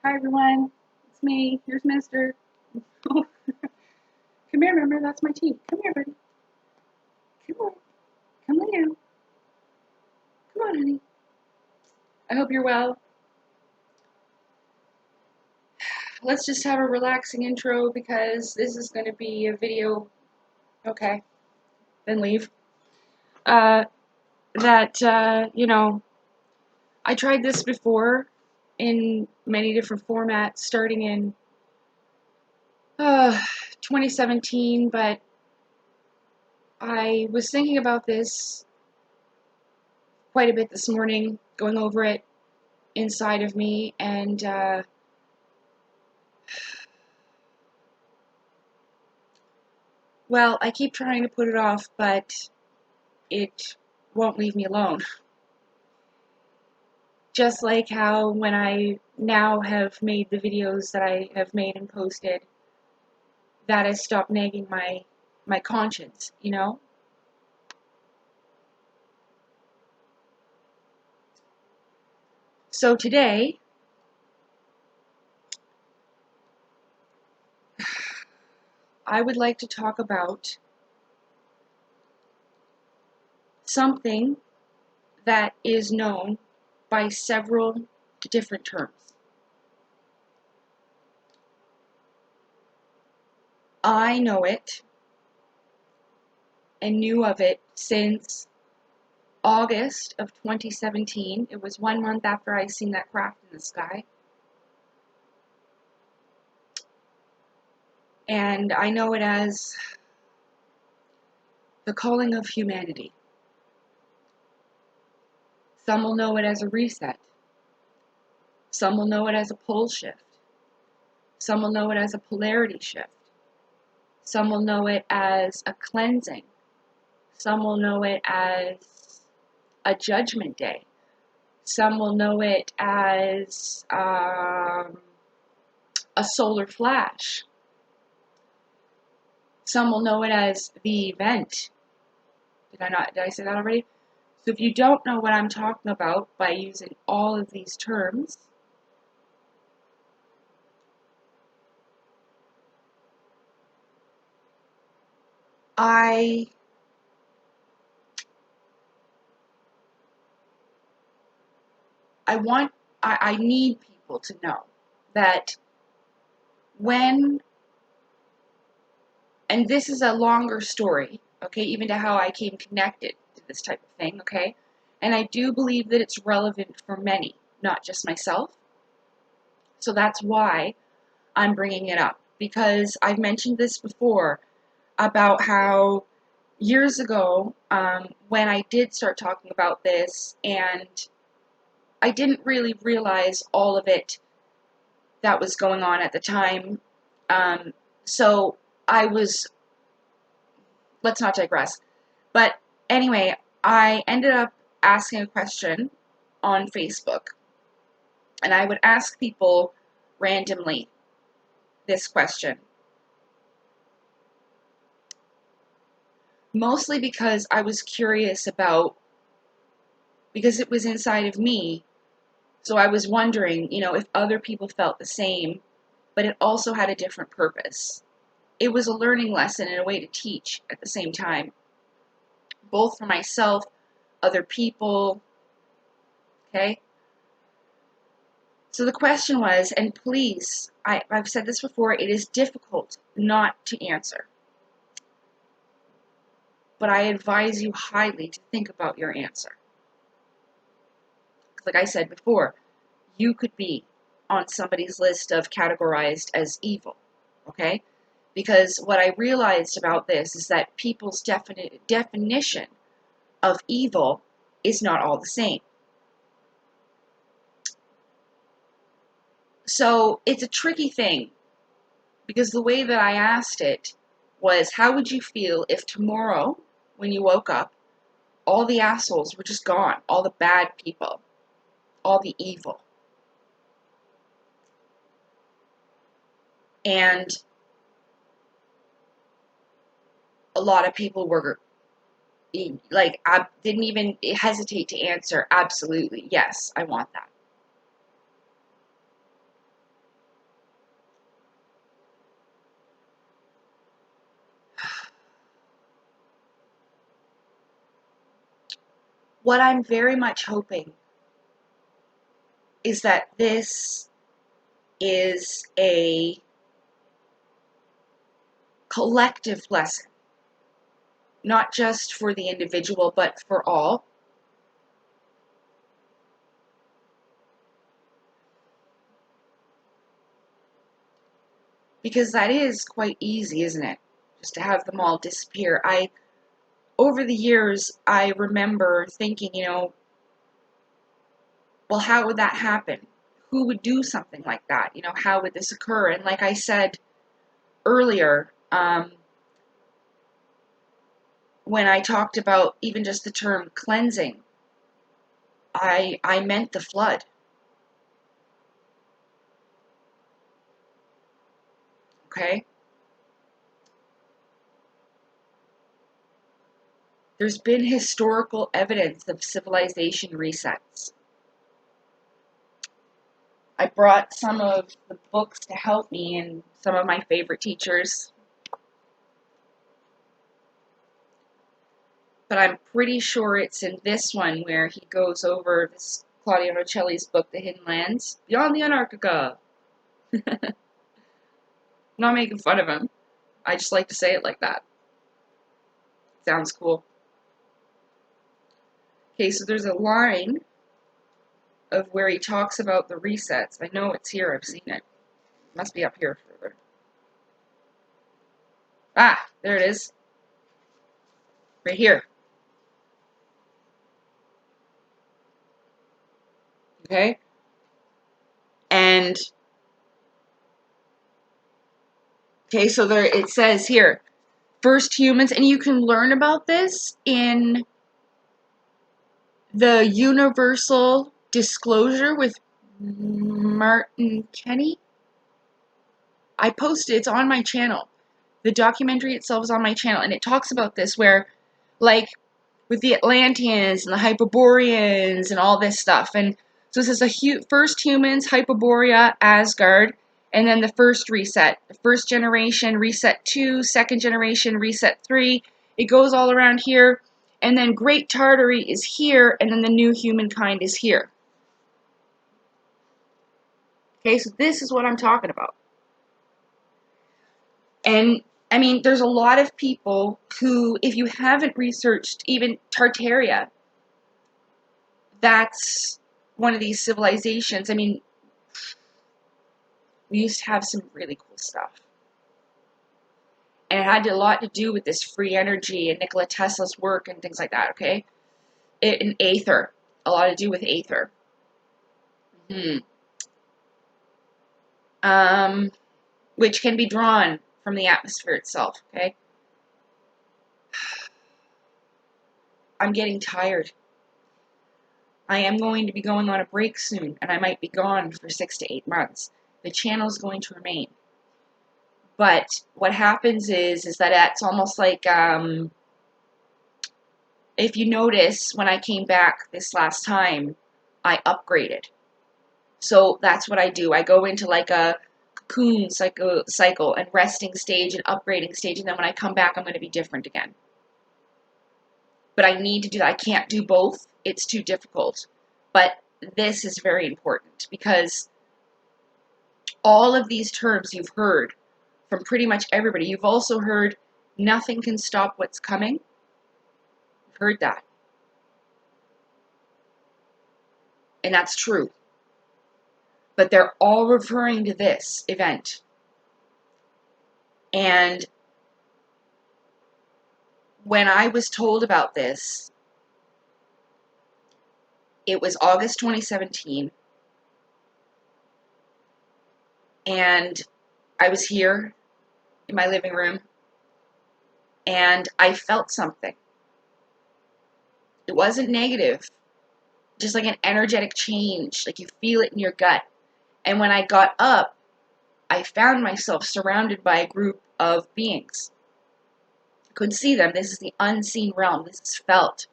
Hi everyone, it's me. Here's Mister. Come here, remember, that's my team. Come here, buddy. Come on. Come lay down. Come on, honey. I hope you're well. Let's just have a relaxing intro because this is going to be a video. Okay, then leave. I tried this before in many different formats starting in 2017, but I was thinking about this quite a bit this morning, going over it inside of me, and well, I keep trying to put it off, but it won't leave me alone. Just like how when I now have made the videos that I have made and posted, that has stopped nagging my conscience, you know? So today, I would like to talk about something that is known by several different terms. I know it and knew of it since August of 2017. It was 1 month after I seen that craft in the sky. And I know it as the calling of humanity. Some will know it as a reset. Some will know it as a pole shift. Some will know it as a polarity shift. Some will know it as a cleansing. Some will know it as a judgment day. Some will know it as a solar flash. Some will know it as the event. Did I say that already? So if you don't know what I'm talking about by using all of these terms, I need people to know that when, and this is a longer story, okay, even to how I came connected to this type of thing, okay, and I do believe that it's relevant for many, not just myself, so that's why I'm bringing it up, because I've mentioned this before about how years ago, when I did start talking about this, and I didn't really realize all of it that was going on at the time, so let's not digress. But anyway, I ended up asking a question on Facebook, and I would ask people randomly this question. Mostly because I was curious because it was inside of me, so I was wondering, if other people felt the same, but it also had a different purpose. It was a learning lesson and a way to teach at the same time, both for myself, other people, okay? So the question was, and please, I've said this before, it is difficult not to answer. But I advise you highly to think about your answer. Like I said before, you could be on somebody's list of categorized as evil, okay? Because what I realized about this is that people's definition of evil is not all the same. So it's a tricky thing, because the way that I asked it was, how would you feel if tomorrow, when you woke up, all the assholes were just gone, all the bad people, all the evil? And a lot of people were like, I didn't even hesitate to answer, absolutely, yes, I want that. what I'm very much hoping is that this is a collective lesson, not just for the individual, but for all. Because that is quite easy, isn't it? Just to have them all disappear. Over the years, I remember thinking, well, how would that happen? Who would do something like that? How would this occur? And like I said earlier, when I talked about even just the term cleansing, I meant the flood. Okay? There's been historical evidence of civilization resets. I brought some of the books to help me and some of my favorite teachers. But I'm pretty sure it's in this one where he goes over this Claudio Nocelli's book, The Hidden Lands, Beyond the Antarctica. I'm not making fun of him. I just like to say it like that. Sounds cool. Okay, so there's a line of where he talks about the resets. I know it's here. I've seen it. It must be up here further. Ah, there it is. Right here. Okay? And, okay, so there it says here, first humans, and you can learn about this in the Universal Disclosure with Martin Kenny. I posted, it's on my channel. The documentary itself is on my channel, and it talks about this where, like, with the Atlanteans and the Hyperboreans and all this stuff. And so this is the first humans, Hyperborea, Asgard, and then the first reset. The first generation, reset 2, second generation, reset 3. It goes all around here. And then Great Tartary is here, and then the new humankind is here. Okay, so this is what I'm talking about. And, I mean, there's a lot of people who, if you haven't researched even Tartaria, that's one of these civilizations. I mean, we used to have some really cool stuff. And it had a lot to do with this free energy and Nikola Tesla's work and things like that, okay? And aether. A lot to do with aether. Which can be drawn from the atmosphere itself, okay? I'm getting tired. I am going to be going on a break soon, and I might be gone for 6 to 8 months. The channel's going to remain. But what happens is that it's almost like, if you notice, when I came back this last time, I upgraded. So that's what I do. I go into like a cocoon cycle and resting stage and upgrading stage, and then when I come back, I'm going to be different again. But I need to do that. I can't do both. It's too difficult. But this is very important because all of these terms you've heard from pretty much everybody. You've also heard nothing can stop what's coming. You've heard that. And that's true. But they're all referring to this event. And when I was told about this, it was August 2017. And I was here in my living room. And I felt something. It wasn't negative. Just like an energetic change. Like you feel it in your gut. And when I got up, I found myself surrounded by a group of beings. I couldn't see them. This is the unseen realm. This is felt.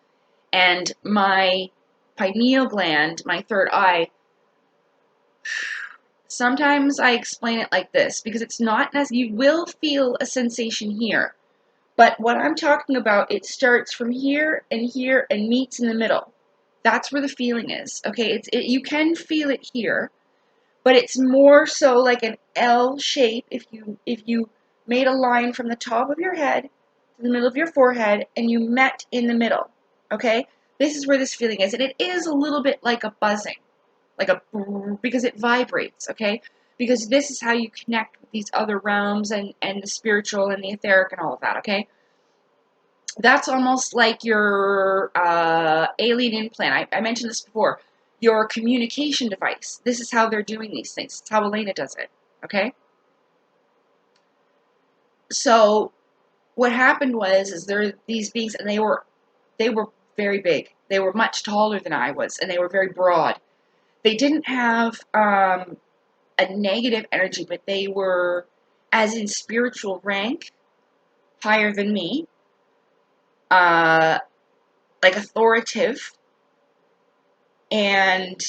And my pineal gland, my third eye, sometimes I explain it like this, because it's not as you will feel a sensation here. But what I'm talking about, it starts from here and meets in the middle. That's where the feeling is. Okay, you can feel it here, but it's more so like an L shape. If you made a line from the top of your head to the middle of your forehead and you met in the middle. Okay, this is where this feeling is, and it is a little bit like a buzzing, like a because it vibrates. Okay, because this is how you connect with these other realms and the spiritual and the etheric and all of that. Okay. That's almost like your alien implant. I mentioned this before. Your communication device. This is how they're doing these things. It's how Elena does it. Okay? So what happened is there were these beings, and they were very big. They were much taller than I was, and they were very broad. They didn't have a negative energy, but they were, as in spiritual rank, higher than me. Like authoritative, and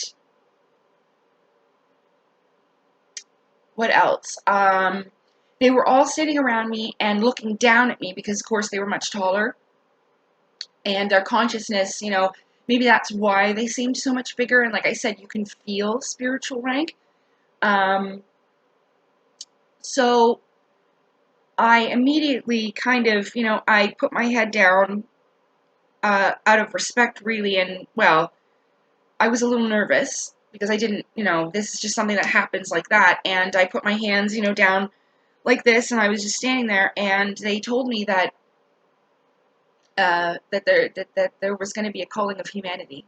what else? They were all sitting around me and looking down at me because, of course, they were much taller. And their consciousness, maybe that's why they seemed so much bigger. And like I said, you can feel spiritual rank. So I immediately kind of, I put my head down out of respect, really. And, well, I was a little nervous because I didn't, this is just something that happens like that. And I put my hands, down like this, and I was just standing there, and they told me that that there was going to be a culling of humanity,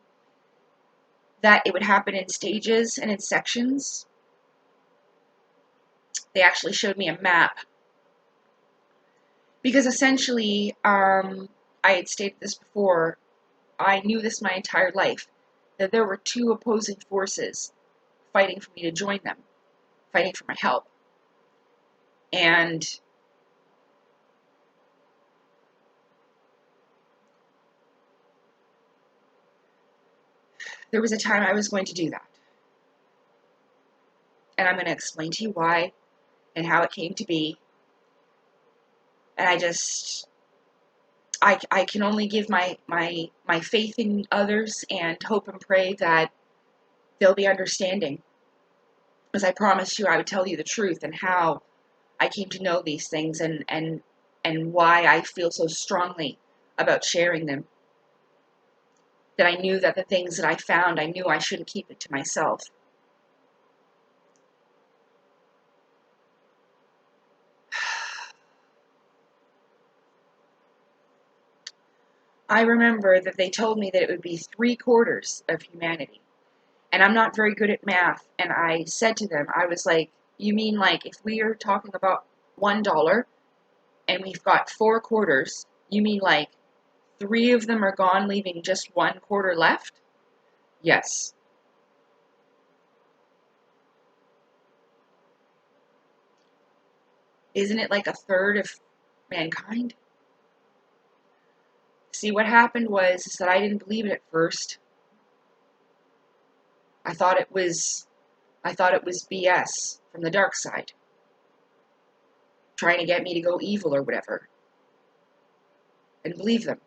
that it would happen in stages and in sections. They actually showed me a map because essentially, I had stated this before. I knew this my entire life, that there were two opposing forces fighting for me to join them, fighting for my help, and there was a time I was going to do that. And I'm going to explain to you why and how it came to be. And I can only give my faith in others and hope and pray that they'll be understanding. As I promised you, I would tell you the truth and how I came to know these things and why I feel so strongly about sharing them. That I knew that the things that I found, I knew I shouldn't keep it to myself. I remember that they told me that it would be 3/4 of humanity. And I'm not very good at math. And I said to them, I was like, you mean like if we are talking about $1 and we've got 4/4, you mean like 3 of them are gone, leaving just 1/4 left? Yes. Isn't it like 1/3 of mankind? See, what happened was that I didn't believe it at first. I thought it was BS from the dark side, trying to get me to go evil or whatever. I didn't believe them.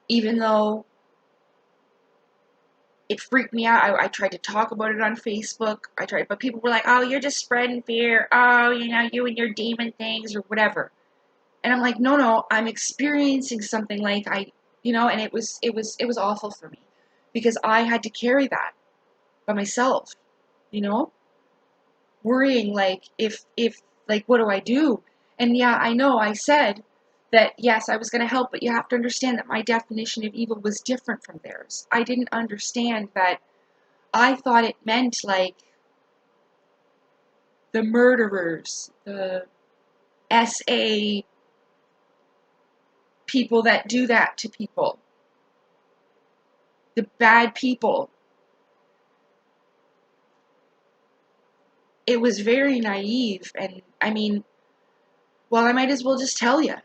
Even though it freaked me out. I tried to talk about it on Facebook. But people were like, oh, you're just spreading fear. Oh, you and your demon things or whatever. And I'm like, no, I'm experiencing something like and it was awful for me because I had to carry that by myself, worrying like if like what do I do? And yeah, I know I said that yes, I was going to help, but you have to understand that my definition of evil was different from theirs. I didn't understand that. I thought it meant like the murderers, the SA people that do that to people, the bad people. It was very naive, and I mean, well, I might as well just tell you.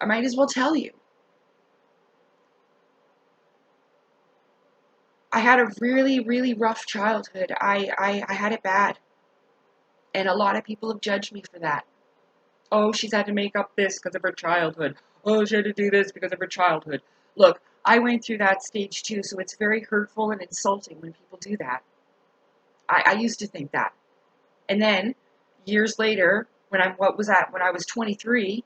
I might as well tell you. I had a really, really rough childhood. I had it bad. And a lot of people have judged me for that. Oh, she's had to make up this because of her childhood. Oh, she had to do this because of her childhood. Look, I went through that stage too, so it's very hurtful and insulting when people do that. I used to think that. And then, years later, when I was 23,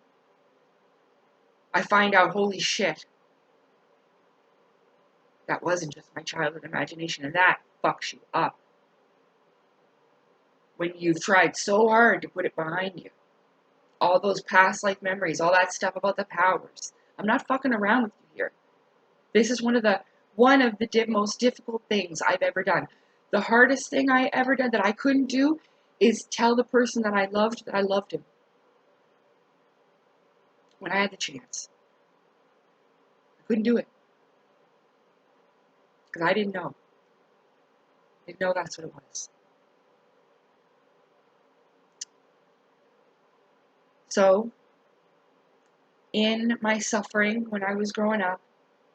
I find out, holy shit, that wasn't just my childhood imagination, and that fucks you up. When you've tried so hard to put it behind you. All those past life memories, all that stuff about the powers. I'm not fucking around with you here. This is one of the most difficult things I've ever done. The hardest thing I ever did that I couldn't do is tell the person that I loved him. When I had the chance. I couldn't do it. Because I didn't know. I didn't know that's what it was. So, in my suffering when I was growing up,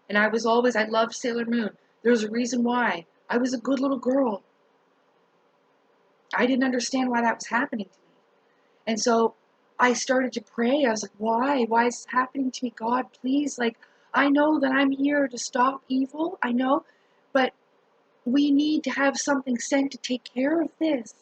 and I loved Sailor Moon. There's a reason why. I was a good little girl. I didn't understand why that was happening to me. And so I started to pray. I was like, why? Why is this happening to me? God, please. Like, I know that I'm here to stop evil. I know. But we need to have something sent to take care of this.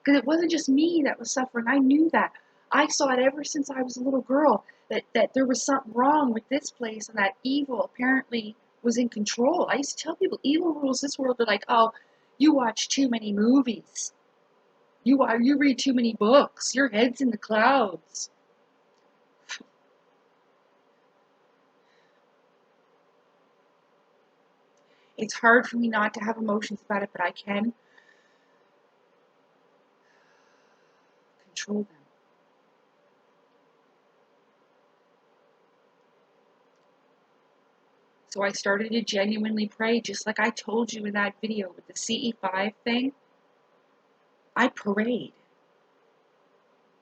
Because it wasn't just me that was suffering. I knew that. I saw it ever since I was a little girl. That there was something wrong with this place and that evil apparently was in control. I used to tell people, evil rules this world. They're like, oh, you watch too many movies. You read too many books. Your head's in the clouds. It's hard for me not to have emotions about it, but I can control them. So I started to genuinely pray, just like I told you in that video with the CE5 thing. I prayed.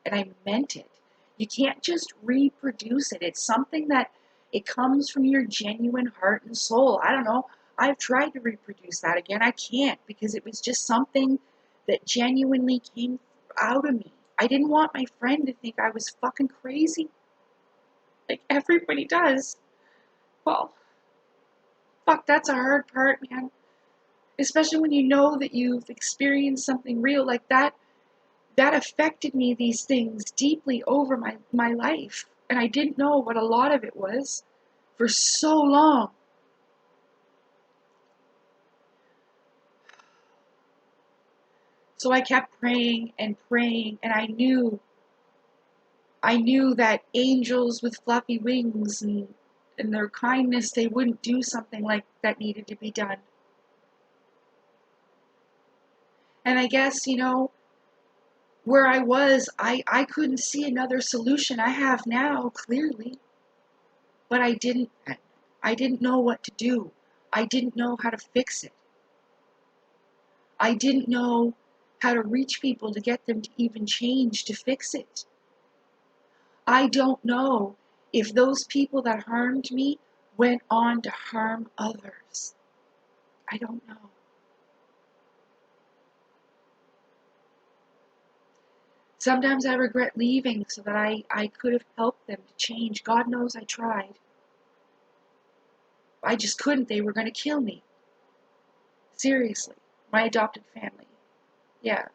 And I meant it. You can't just reproduce it. It's something that it comes from your genuine heart and soul. I don't know. I've tried to reproduce that again. I can't because it was just something that genuinely came out of me. I didn't want my friend to think I was fucking crazy. Like everybody does. Well, fuck, that's a hard part, man. Especially when you know that you've experienced something real like that. That affected me, these things, deeply over my life. And I didn't know what a lot of it was for so long. So I kept praying, and I knew that angels with fluffy wings and their kindness, they wouldn't do something like that needed to be done. And I guess, where I was, I couldn't see another solution. I have now, clearly. But I didn't then. I didn't know what to do. I didn't know how to fix it. I didn't know how to reach people to get them to even change to fix it. I don't know if those people that harmed me went on to harm others. I don't know. Sometimes I regret leaving so that I could have helped them to change. God knows I tried. I just couldn't. They were going to kill me. Seriously. My adopted family. Yeah.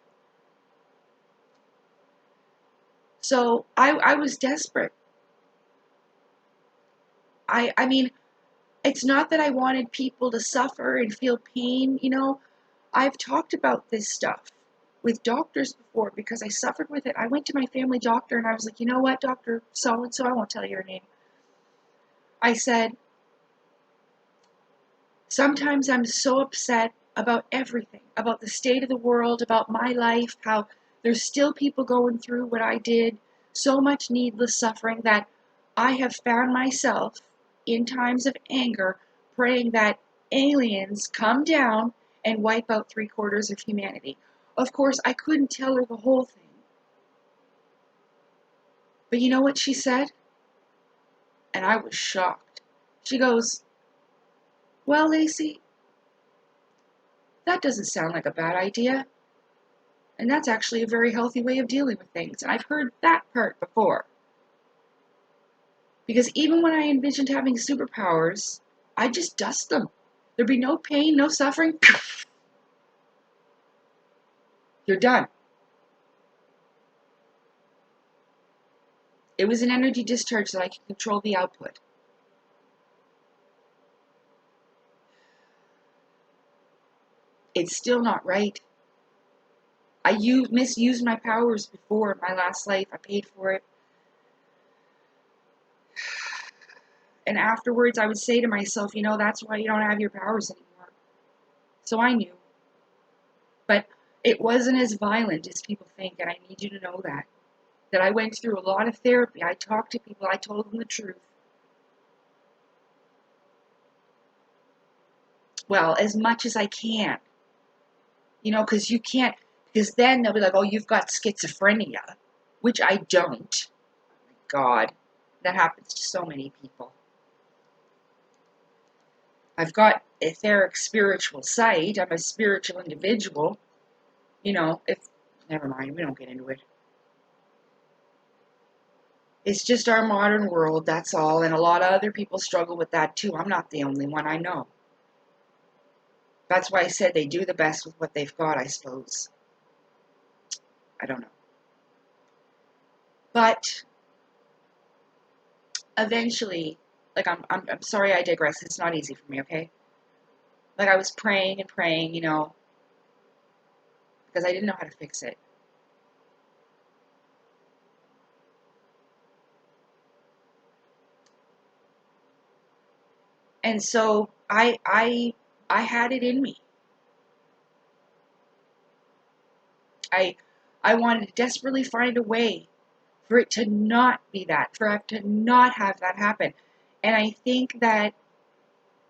So I was desperate. I mean, it's not that I wanted people to suffer and feel pain, I've talked about this stuff with doctors before because I suffered with it. I went to my family doctor and I was like, you know what, Dr. So-and-so, I won't tell you her name. I said, sometimes I'm so upset about everything, about the state of the world, about my life, how there's still people going through what I did, so much needless suffering that I have found myself in times of anger praying that aliens come down and wipe out 3/4 of humanity. Of course, I couldn't tell her the whole thing. But you know what she said? And I was shocked. She goes, well, Lacey, that doesn't sound like a bad idea. And that's actually a very healthy way of dealing with things. And I've heard that part before. Because even when I envisioned having superpowers, I'd just dust them. There'd be no pain, no suffering. You're done. It was an energy discharge that I could control the output. It's still not right. I misused my powers before in my last life. I paid for it. And afterwards, I would say to myself, that's why you don't have your powers anymore. So I knew. But it wasn't as violent as people think, and I need you to know that. That I went through a lot of therapy. I talked to people. I told them the truth. Well, as much as I can. Because you can't, because then they'll be like, oh, you've got schizophrenia, which I don't. God, that happens to so many people. I've got etheric spiritual sight. I'm a spiritual individual. Never mind, we don't get into it. It's just our modern world, that's all. And a lot of other people struggle with that too. I'm not the only one, I know. That's why I said they do the best with what they've got, I suppose. I don't know. But eventually, I'm sorry I digress. It's not easy for me, okay? I was praying and praying, because I didn't know how to fix it. And so I had it in me. I wanted to desperately find a way for it to not be that, for it to not have that happen. And I think that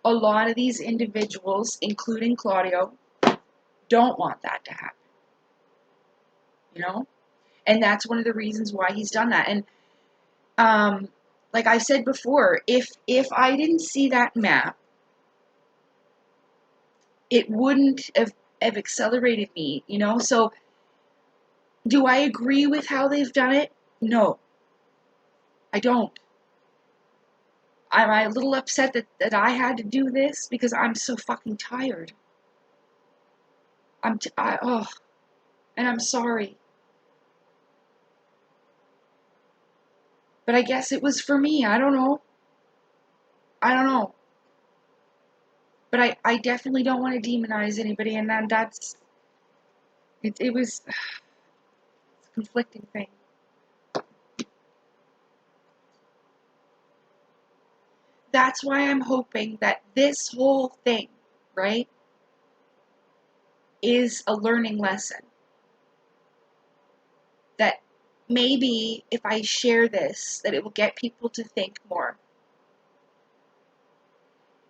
a lot of these individuals, including Claudio, don't want that to happen. And that's one of the reasons why he's done that. And like I said before, if I didn't see that map, it wouldn't have accelerated me, So do I agree with how they've done it? No, I don't. Am I a little upset that I had to do this because I'm so fucking tired? And I'm sorry. But I guess it was for me. I don't know. But I definitely don't want to demonize anybody, and then it was a conflicting thing. That's why I'm hoping that this whole thing, right, is a learning lesson. That maybe if I share this, that it will get people to think more.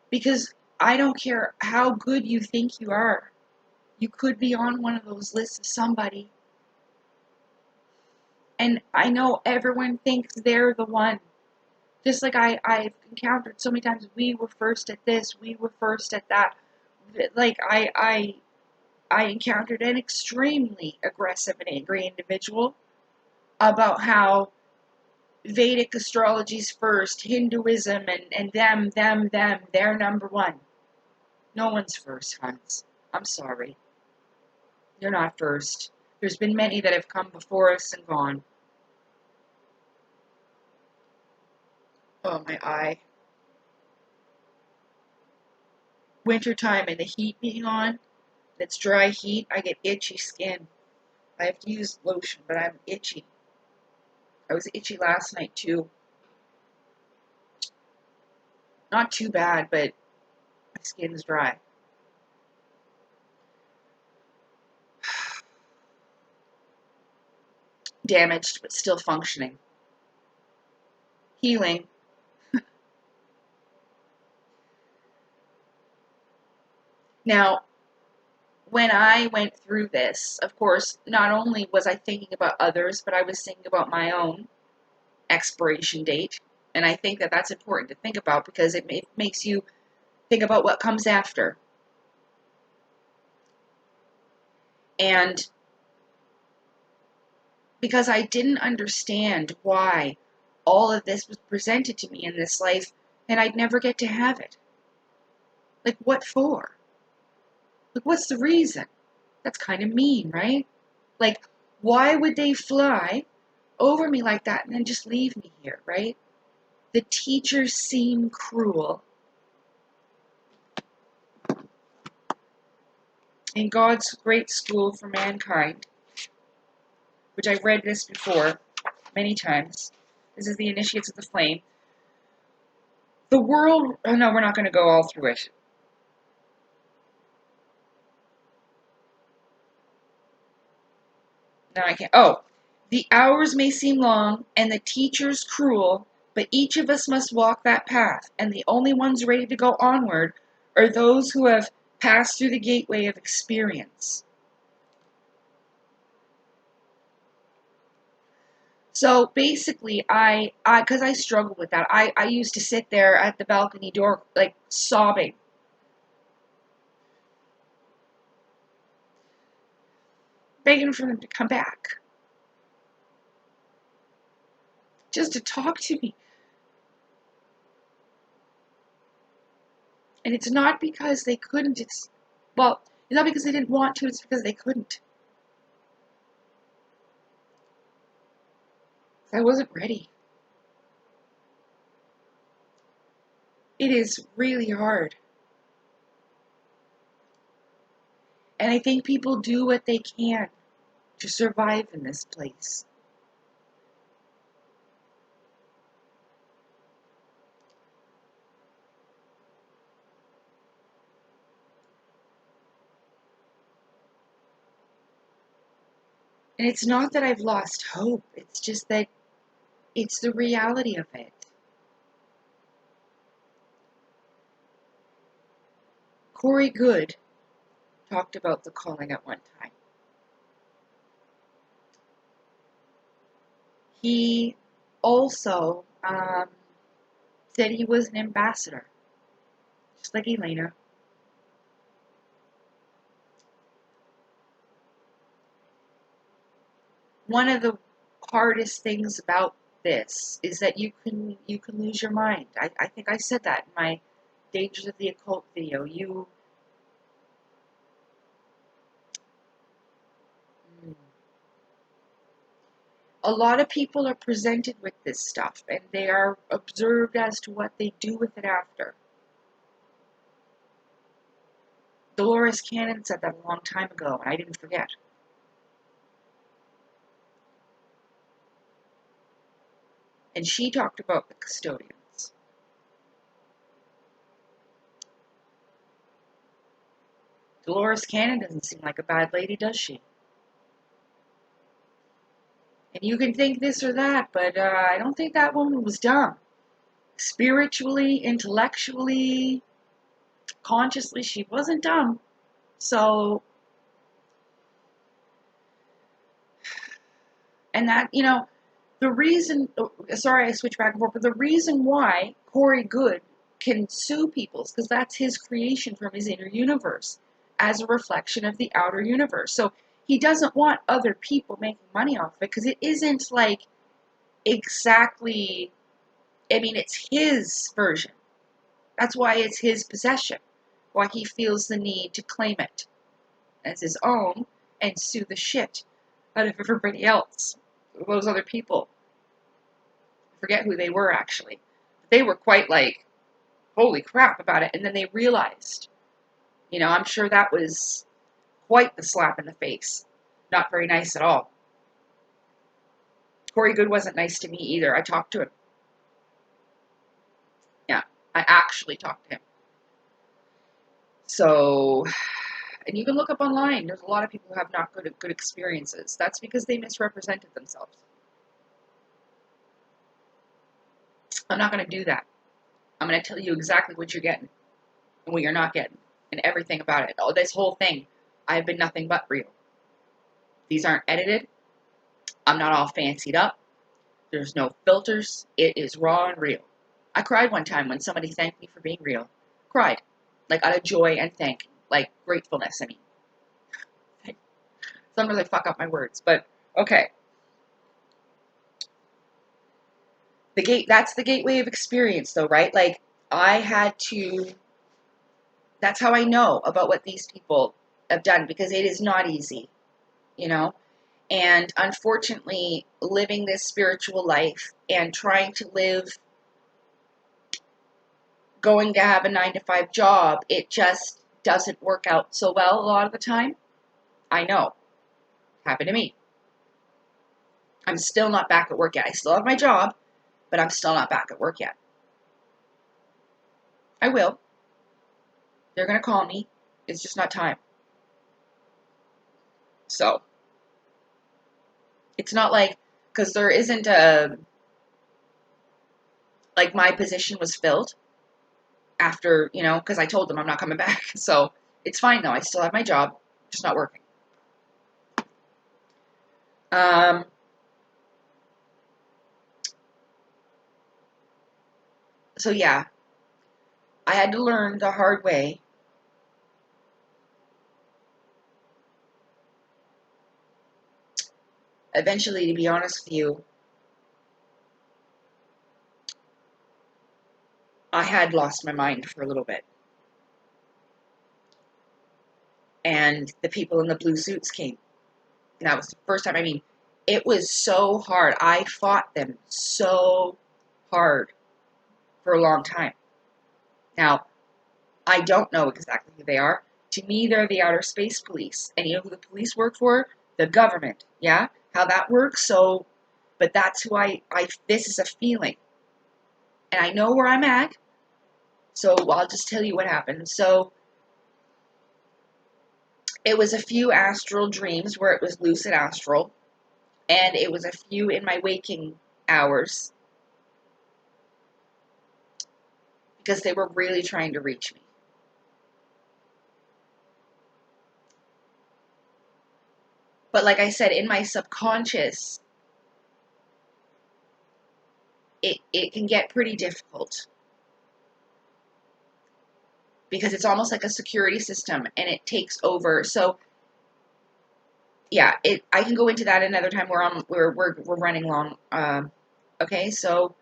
Because I don't care how good you think you are. You could be on one of those lists of somebody. And I know everyone thinks they're the one. Just like I've encountered so many times, we were first at this, we were first at that. I encountered an extremely aggressive and angry individual about how Vedic astrology's first, Hinduism and them, they're number one. No one's first, Hans. I'm sorry. You're not first. There's been many that have come before us and gone. Oh, my eye. Wintertime and the heat being on, it's dry heat, I get itchy skin. I have to use lotion, but I'm itchy. I was itchy last night too. Not too bad, but my skin's dry. Damaged, but still functioning. Healing. Now, when I went through this, of course, not only was I thinking about others, but I was thinking about my own expiration date. And I think that that's important to think about because it makes you think about what comes after. And because I didn't understand why all of this was presented to me in this life and I'd never get to have it. Like, what for? Like, what's the reason? That's kind of mean, right? Like, why would they fly over me like that and then just leave me here, right? The teachers seem cruel. In God's great school for mankind, which I've read this before many times. This is the Initiates of the Flame. The world, oh no, we're not going to go all through it. No, I can't. Oh, the hours may seem long and the teachers cruel, but each of us must walk that path, and the only ones ready to go onward are those who have passed through the gateway of experience. So basically, because I struggle with that, I used to sit there at the balcony door, like, sobbing. Begging for them to come back. Just to talk to me. And it's not because they couldn't, it's not because they didn't want to, it's because they couldn't. I wasn't ready. It is really hard. And I think people do what they can to survive in this place. And it's not that I've lost hope, it's just that it's the reality of it. Corey Good talked about the calling at one time. He also said he was an ambassador, just like Elena. One of the hardest things about this is that you can lose your mind. I think I said that in my Dangers of the Occult video. A lot of people are presented with this stuff and they are observed as to what they do with it after. Dolores Cannon said that a long time ago and I didn't forget. And she talked about the custodians. Dolores Cannon doesn't seem like a bad lady, does she? And you can think this or that, but I don't think that woman was dumb. Spiritually, intellectually, consciously, she wasn't dumb. So, and that, the reason, sorry I switched back and forth, but the reason why Corey Good can sue people is because that's his creation from his inner universe as a reflection of the outer universe. So he doesn't want other people making money off of it because it isn't like exactly, it's his version. That's why it's his possession, why he feels the need to claim it as his own and sue the shit out of everybody else, those other people. I forget who they were actually. They were quite like, holy crap about it. And then they realized, I'm sure that was quite the slap in the face. Not very nice at all. Corey Good wasn't nice to me either. I talked to him. Yeah, I actually talked to him. So, and you can look up online. There's a lot of people who have not good experiences. That's because they misrepresented themselves. I'm not going to do that. I'm going to tell you exactly what you're getting and what you're not getting and everything about it. Oh, this whole thing, I've been nothing but real. These aren't edited. I'm not all fancied up. There's no filters. It is raw and real. I cried one time when somebody thanked me for being real. Cried. Like out of joy and thank. Like gratefulness, Sometimes I fuck up my words, but okay. That's the gateway of experience, though, right? Like, I had to, that's how I know about what these people have done, because it is not easy, you know? And unfortunately, living this spiritual life and trying to live, going to have a 9 to 5 job, it just doesn't work out so well a lot of the time. I know. Happened to me. I'm still not back at work yet. I still have my job, but I'm still not back at work yet. I will. They're going to call me. It's just not time. So, it's not like, because there isn't like my position was filled after, because I told them I'm not coming back. So, it's fine though. I still have my job, just not working. Um, so yeah, I had to learn the hard way. Eventually, to be honest with you, I had lost my mind for a little bit. And the people in the blue suits came. And that was the first time. I mean, it was so hard. I fought them so hard for a long time. Now, I don't know exactly who they are. To me, they're the outer space police. And you know who the police work for? The government. Yeah? How that works? So, but that's who this is a feeling. And I know where I'm at. So I'll just tell you what happened. So, it was a few astral dreams where it was lucid astral. And it was a few in my waking hours. Because they were really trying to reach me. But like I said, in my subconscious, it can get pretty difficult. Because it's almost like a security system and it takes over. So yeah, I can go into that another time where we're running long. Okay, so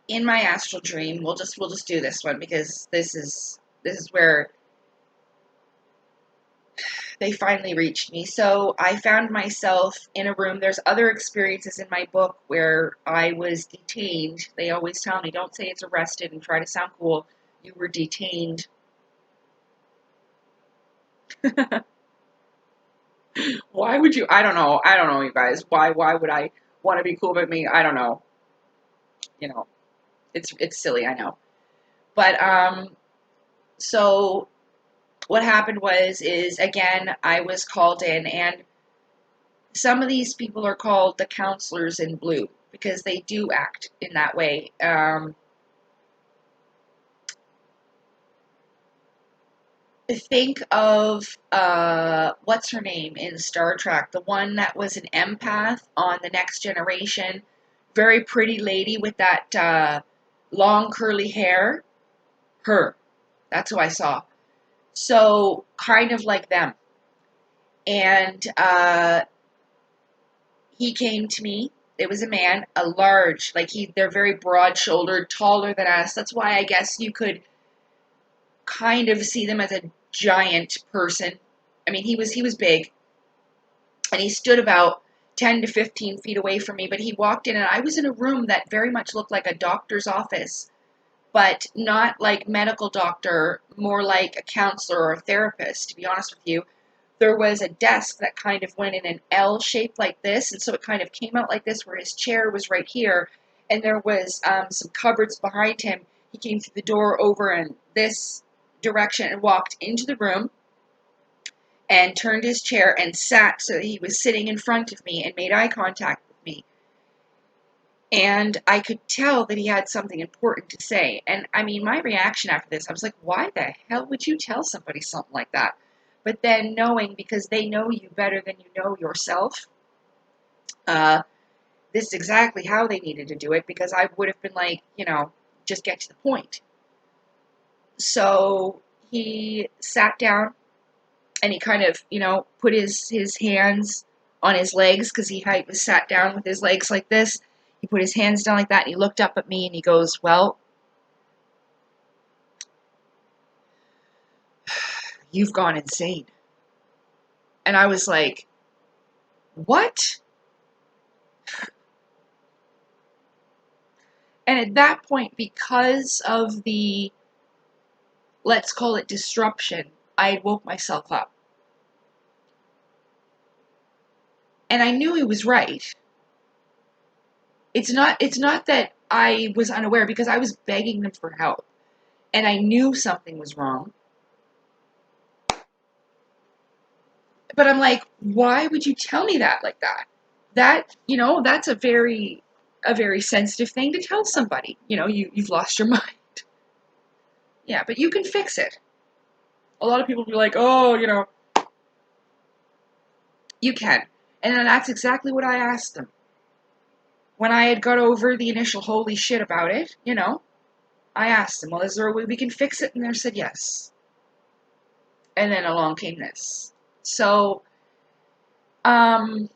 in my astral dream, we'll just do this one because this is where they finally reached me. So I found myself in a room. There's other experiences in my book where I was detained. They always tell me, don't say it's arrested and try to sound cool. You were detained. Why would you? I don't know. I don't know, you guys. Why would I want to be cool with me? I don't know. You know, it's silly, I know. But so what happened is again I was called in, and some of these people are called the counselors in blue because they do act in that way. Think of what's her name in Star Trek, the one that was an empath on The Next Generation, very pretty lady with that long curly hair. Her, that's who I saw. So kind of like them, and he came to me. It was a man, a large, like they're very broad-shouldered, taller than us. That's why I guess you could kind of see them as a giant person. I mean, he was big, and he stood about 10 to 15 feet away from me, but he walked in, and I was in a room that very much looked like a doctor's office, but not like medical doctor, more like a counselor or a therapist, to be honest with you. There was a desk that kind of went in an L shape like this, and so it kind of came out like this, where his chair was right here, and there was some cupboards behind him. He came through the door over in this direction and walked into the room and turned his chair and sat so that he was sitting in front of me and made eye contact with me. And I could tell that he had something important to say. And I mean, my reaction after this, I was like, why the hell would you tell somebody something like that? But then knowing, because they know you better than you know yourself, this is exactly how they needed to do it, because I would have been like, just get to the point. So he sat down and he kind of, put his hands on his legs because he was sat down with his legs like this. He put his hands down like that and he looked up at me and he goes, well, you've gone insane. And I was like, what? And at that point, because of the, let's call it disruption, I woke myself up. And I knew he was right. It's not that I was unaware, because I was begging them for help. And I knew something was wrong. But I'm like, why would you tell me that like that? That's a very sensitive thing to tell somebody. You've lost your mind. Yeah, but you can fix it. A lot of people will be like, oh, you can. And then that's exactly what I asked them. When I had got over the initial holy shit about it, I asked them, well, is there a way we can fix it? And they said yes. And then along came this. So, I'm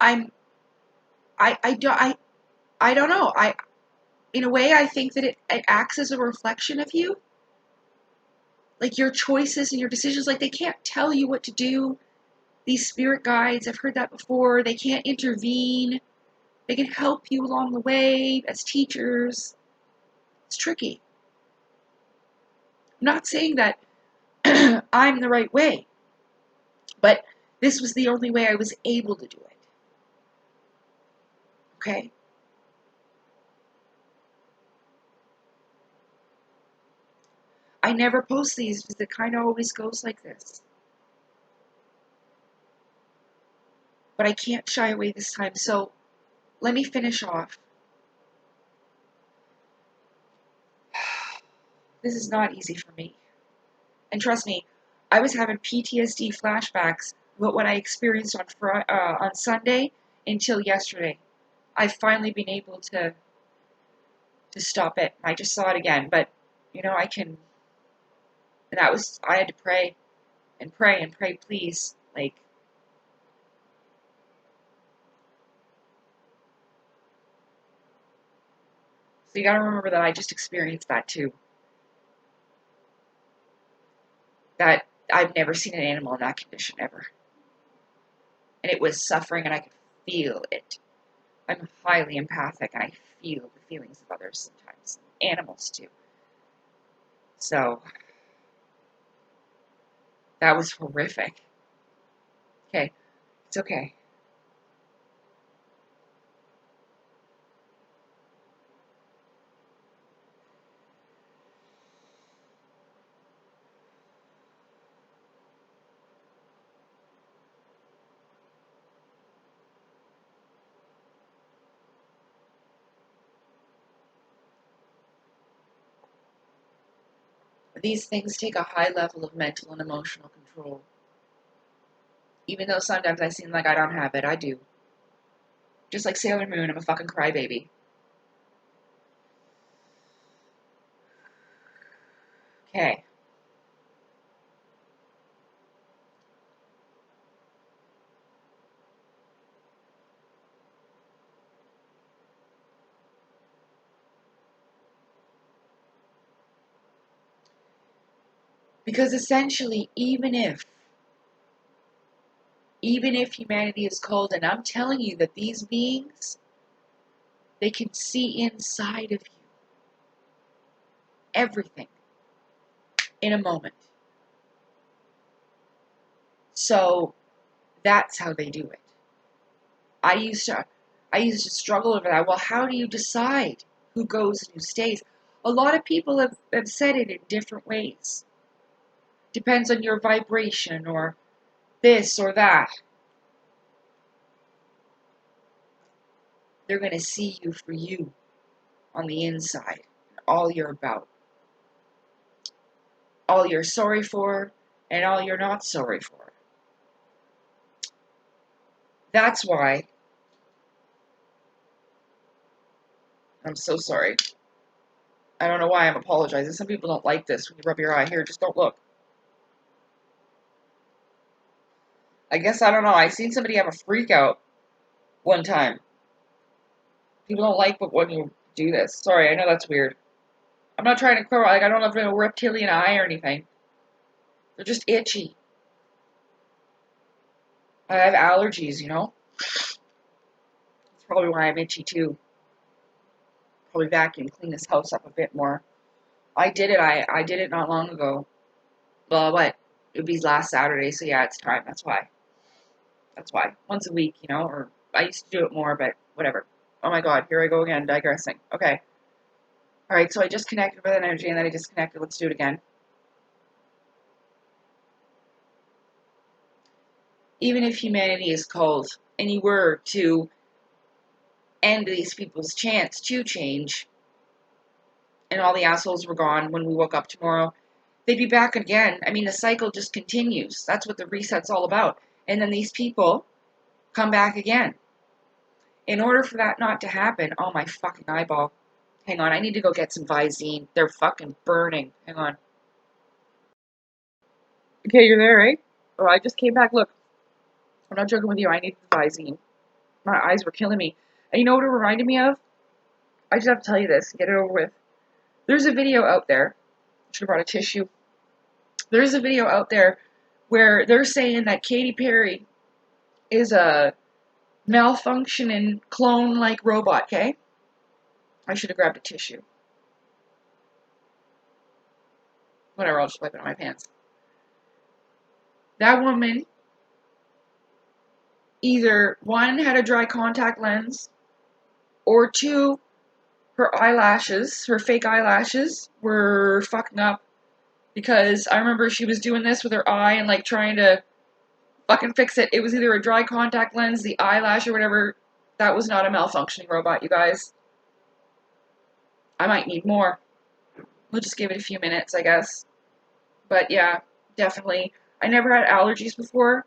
I don't know. In a way, I think that it acts as a reflection of you. Like your choices and your decisions, like they can't tell you what to do. These spirit guides, I've heard that before, they can't intervene. They can help you along the way as teachers. It's tricky. I'm not saying that I'm the right way, but this was the only way I was able to do it. Okay? I never post these because it kind of always goes like this. But I can't shy away this time, so let me finish off. This is not easy for me. And trust me, I was having PTSD flashbacks about what I experienced on Sunday until yesterday. I've finally been able to stop it. I just saw it again, but I can. And I had to pray and pray and pray, please. Like, so you gotta remember that I just experienced that too. That I've never seen an animal in that condition ever. And it was suffering and I could feel it. I'm highly empathic and I feel the feelings of others sometimes. Animals too. So, that was horrific. Okay, it's okay. These things take a high level of mental and emotional control. Even though sometimes I seem like I don't have it, I do. Just like Sailor Moon, I'm a fucking crybaby. Okay. Because essentially, even if humanity is cold, and I'm telling you that these beings, they can see inside of you. Everything. In a moment. So, that's how they do it. I used to struggle over that. Well, how do you decide who goes and who stays? A lot of people have said it in different ways. Depends on your vibration or this or that. They're going to see you for you on the inside. All you're about. All you're sorry for and all you're not sorry for. That's why I'm so sorry. I don't know why I'm apologizing. Some people don't like this when you rub your eye. Here, just don't look. I guess, I don't know. I seen somebody have a freak out one time. People don't like when you do this. Sorry, I know that's weird. I'm not trying to crow. Like, I don't have a reptilian eye or anything. They're just itchy. I have allergies, you know? That's probably why I'm itchy, too. Probably vacuum, clean this house up a bit more. I did it. I did it not long ago. Well, what? It would be last Saturday, so yeah, it's time. That's why. That's why. Once a week, you know? Or I used to do it more, but whatever. Oh my god, here I go again, digressing. Okay. Alright, so I just connected with energy, and then I disconnected. Let's do it again. Even if humanity is called, and you were to end these people's chance to change, and all the assholes were gone when we woke up tomorrow, they'd be back again. I mean, the cycle just continues. That's what the reset's all about. And then these people come back again. In order for that not to happen, oh my fucking eyeball. Hang on, I need to go get some Visine. They're fucking burning. Hang on. Okay, you're there, right? Oh, I just came back. Look, I'm not joking with you. I need the Visine. My eyes were killing me. And you know what it reminded me of? I just have to tell you this. Get it over with. There's a video out there. I should have brought a tissue. There's a video out there where they're saying that Katy Perry is a malfunctioning clone-like robot, okay? I should have grabbed a tissue. Whatever, I'll just wipe it on my pants. That woman either, one, had a dry contact lens, or two, her eyelashes, her fake eyelashes, were fucking up. Because I remember she was doing this with her eye and like trying to fucking fix it. It was either a dry contact lens, the eyelash, or whatever. That was not a malfunctioning robot, you guys. I might need more. We'll just give it a few minutes, I guess. But yeah, definitely. I never had allergies before,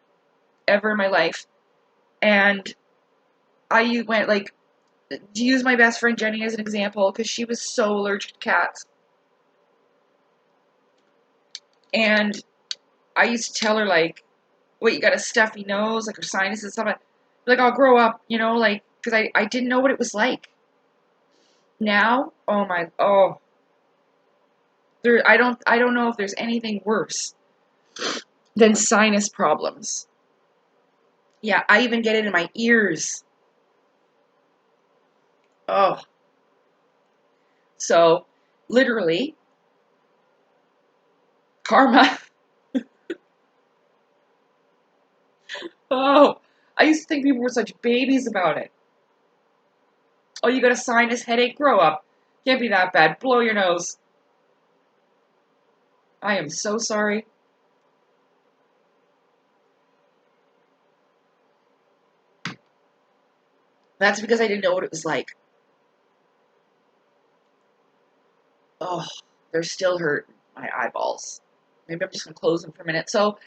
ever in my life. And I went, like, to use my best friend Jenny as an example, because she was so allergic to cats. And I used to tell her, like, what, you got a stuffy nose, like her sinuses and stuff. Like, I'll grow up, you know, like, because I didn't know what it was like. Now, I don't know if there's anything worse than sinus problems. Yeah, I even get it in my ears. Oh. So, literally, karma. Oh, I used to think people were such babies about it. Oh, you got a sinus headache? Grow up. Can't be that bad. Blow your nose. I am so sorry. That's because I didn't know what it was like. Oh, they're still hurting my eyeballs. Maybe I'm just going to close them for a minute. So,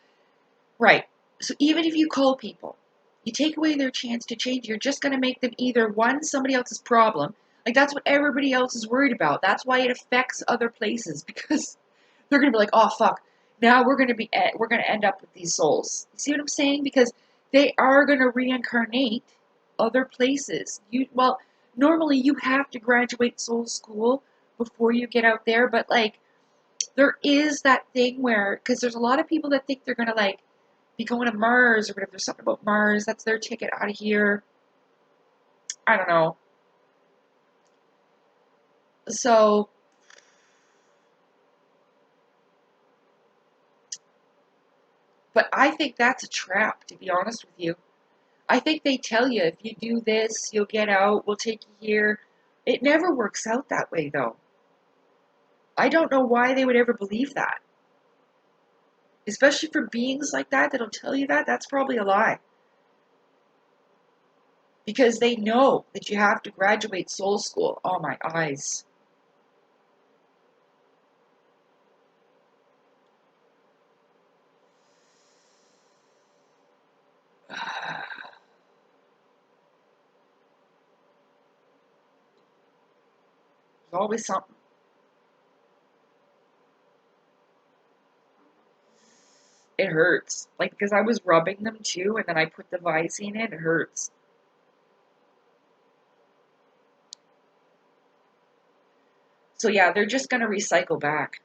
right. So even if you call people, you take away their chance to change, you're just going to make them either, one, somebody else's problem. Like, that's what everybody else is worried about. That's why it affects other places, because they're going to be like, oh, fuck. Now we're going to end up with these souls. You see what I'm saying? Because they are going to reincarnate other places. Normally you have to graduate soul school before you get out there, but, like, there is that thing where, because there's a lot of people that think they're going to, like, be going to Mars or whatever. There's something about Mars. That's their ticket out of here. I don't know. So, but I think that's a trap, to be honest with you. I think they tell you, if you do this, you'll get out, we'll take you here. It never works out that way, though. I don't know why they would ever believe that. Especially for beings like that that'll tell you that, that's probably a lie. Because they know that you have to graduate soul school. Oh, my eyes. There's always something. It hurts. Like, because I was rubbing them too, and then I put the Visine in, it hurts. So yeah, they're just gonna recycle back.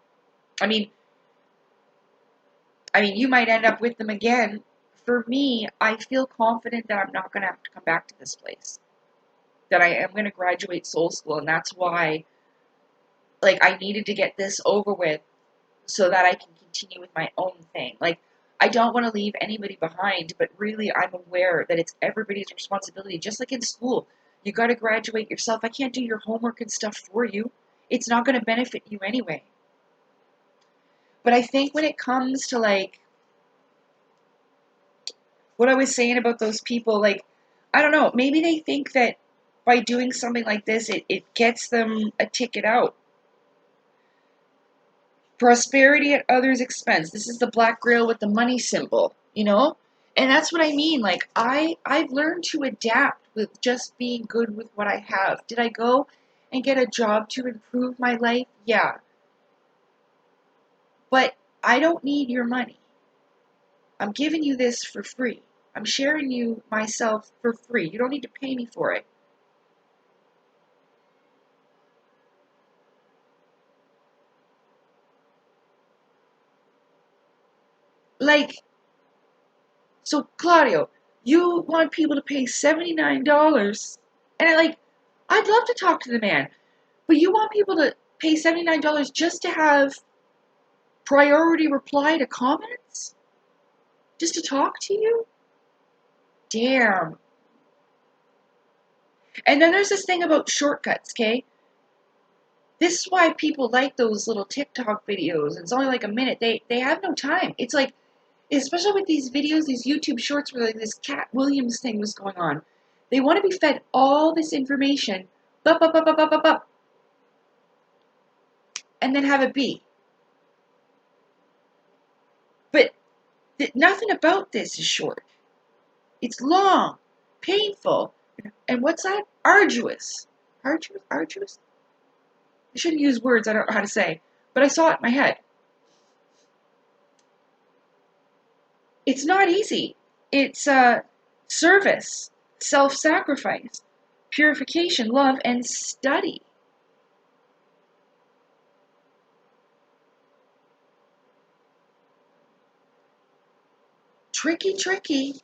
I mean, you might end up with them again. For me, I feel confident that I'm not gonna have to come back to this place. That I am gonna graduate soul school, and that's why, like, I needed to get this over with so that I can continue with my own thing. Like, I don't want to leave anybody behind, but really I'm aware that it's everybody's responsibility. Just like in school, you got to graduate yourself. I can't do your homework and stuff for you. It's not going to benefit you anyway. But I think when it comes to, like, what I was saying about those people, like, I don't know, maybe they think that by doing something like this, it gets them a ticket out. Prosperity at others' expense. This is the black grail with the money symbol, you know? And that's what I mean. Like, I've learned to adapt with just being good with what I have. Did I go and get a job to improve my life? Yeah. But I don't need your money. I'm giving you this for free. I'm sharing you myself for free. You don't need to pay me for it. Like, so Claudio, you want people to pay $79, and I'd love to talk to the man, but you want people to pay $79 just to have priority reply to comments? Just to talk to you? Damn. And then there's this thing about shortcuts, okay? This is why people like those little TikTok videos. It's only like a minute. They have no time. It's like, especially with these videos, these YouTube shorts where, like, this Cat Williams thing was going on. They want to be fed all this information, bup, bup, bup, bup, bup, bup, bup, and then have it be. But nothing about this is short. It's long, painful, and what's that? Arduous. Arduous? I shouldn't use words I don't know how to say, but I saw it in my head. It's not easy. It's service, self-sacrifice, purification, love, and study. Tricky, tricky.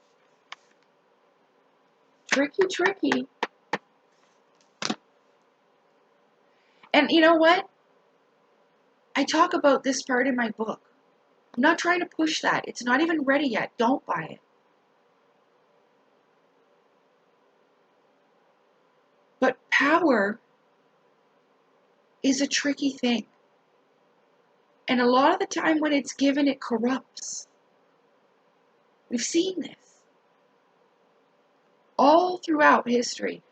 Tricky, tricky. And you know what? I talk about this part in my book. I'm not trying to push that. It's not even ready yet. Don't buy it. But power is a tricky thing. And a lot of the time when it's given, it corrupts. We've seen this all throughout history.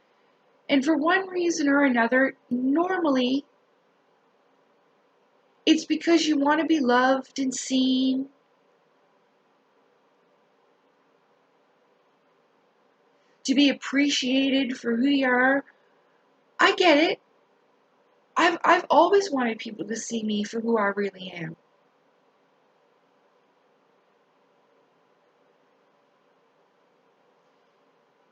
And for one reason or another, normally it's because you want to be loved and seen. To be appreciated for who you are. I get it. I've always wanted people to see me for who I really am.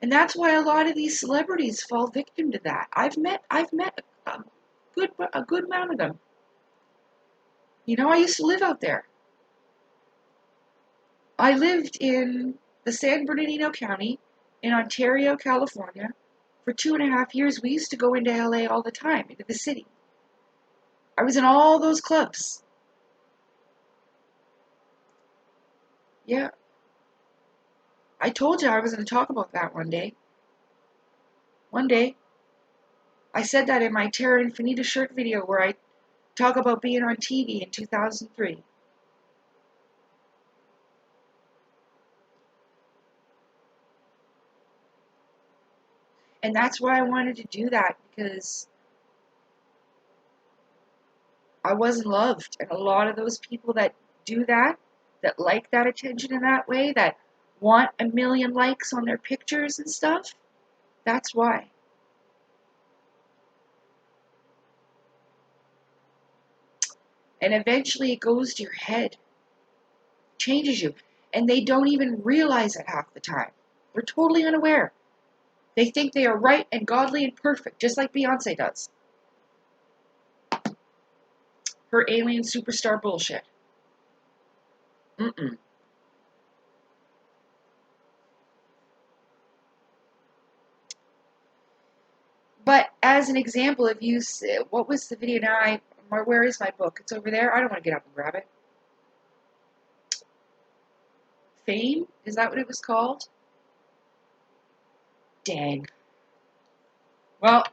And that's why a lot of these celebrities fall victim to that. I've met a good amount of them. You know, I used to live out there. I lived in the San Bernardino County in Ontario, California for 2.5 years. We used to go into LA all the time, into the city. I was in all those clubs. Yeah. I told you I was going to talk about that one day. One day. I said that in my Terra Infinita shirt video where I talk about being on TV in 2003. And that's why I wanted to do that, because I wasn't loved. And a lot of those people that do that like that attention in that way, that want 1 million likes on their pictures and stuff, that's why. And eventually it goes to your head, changes you. And they don't even realize it half the time. They're totally unaware. They think they are right and godly and perfect, just like Beyonce does. Her alien superstar bullshit. Mm-mm. But as an example, if you, what was the video now? Where is my book? It's over there. I don't want to get up and grab it. Fame? Is that what it was called? Dang. Well,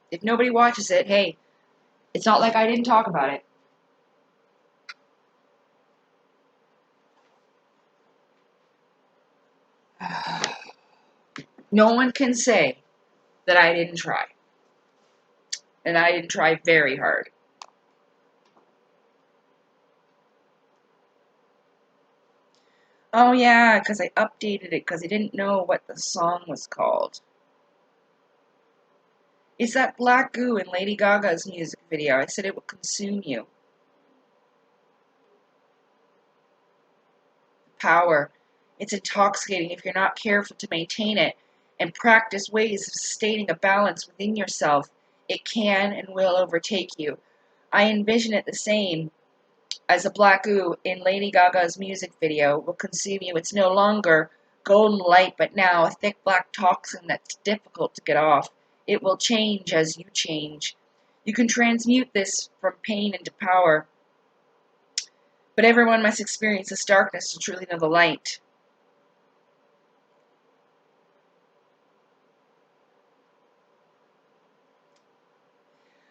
if nobody watches it, hey, it's not like I didn't talk about it. No one can say that I didn't try. And I didn't try very hard. Oh yeah, because I updated it because I didn't know what the song was called. It's that black goo in Lady Gaga's music video. I said it will consume you. Power. It's intoxicating if you're not careful to maintain it and practice ways of sustaining a balance within yourself. It can and will overtake you. I envision it the same as a black goo in Lady Gaga's music video will consume you. It's no longer golden light, but now a thick black toxin that's difficult to get off. It will change as you change. You can transmute this from pain into power. But everyone must experience this darkness to truly know the light.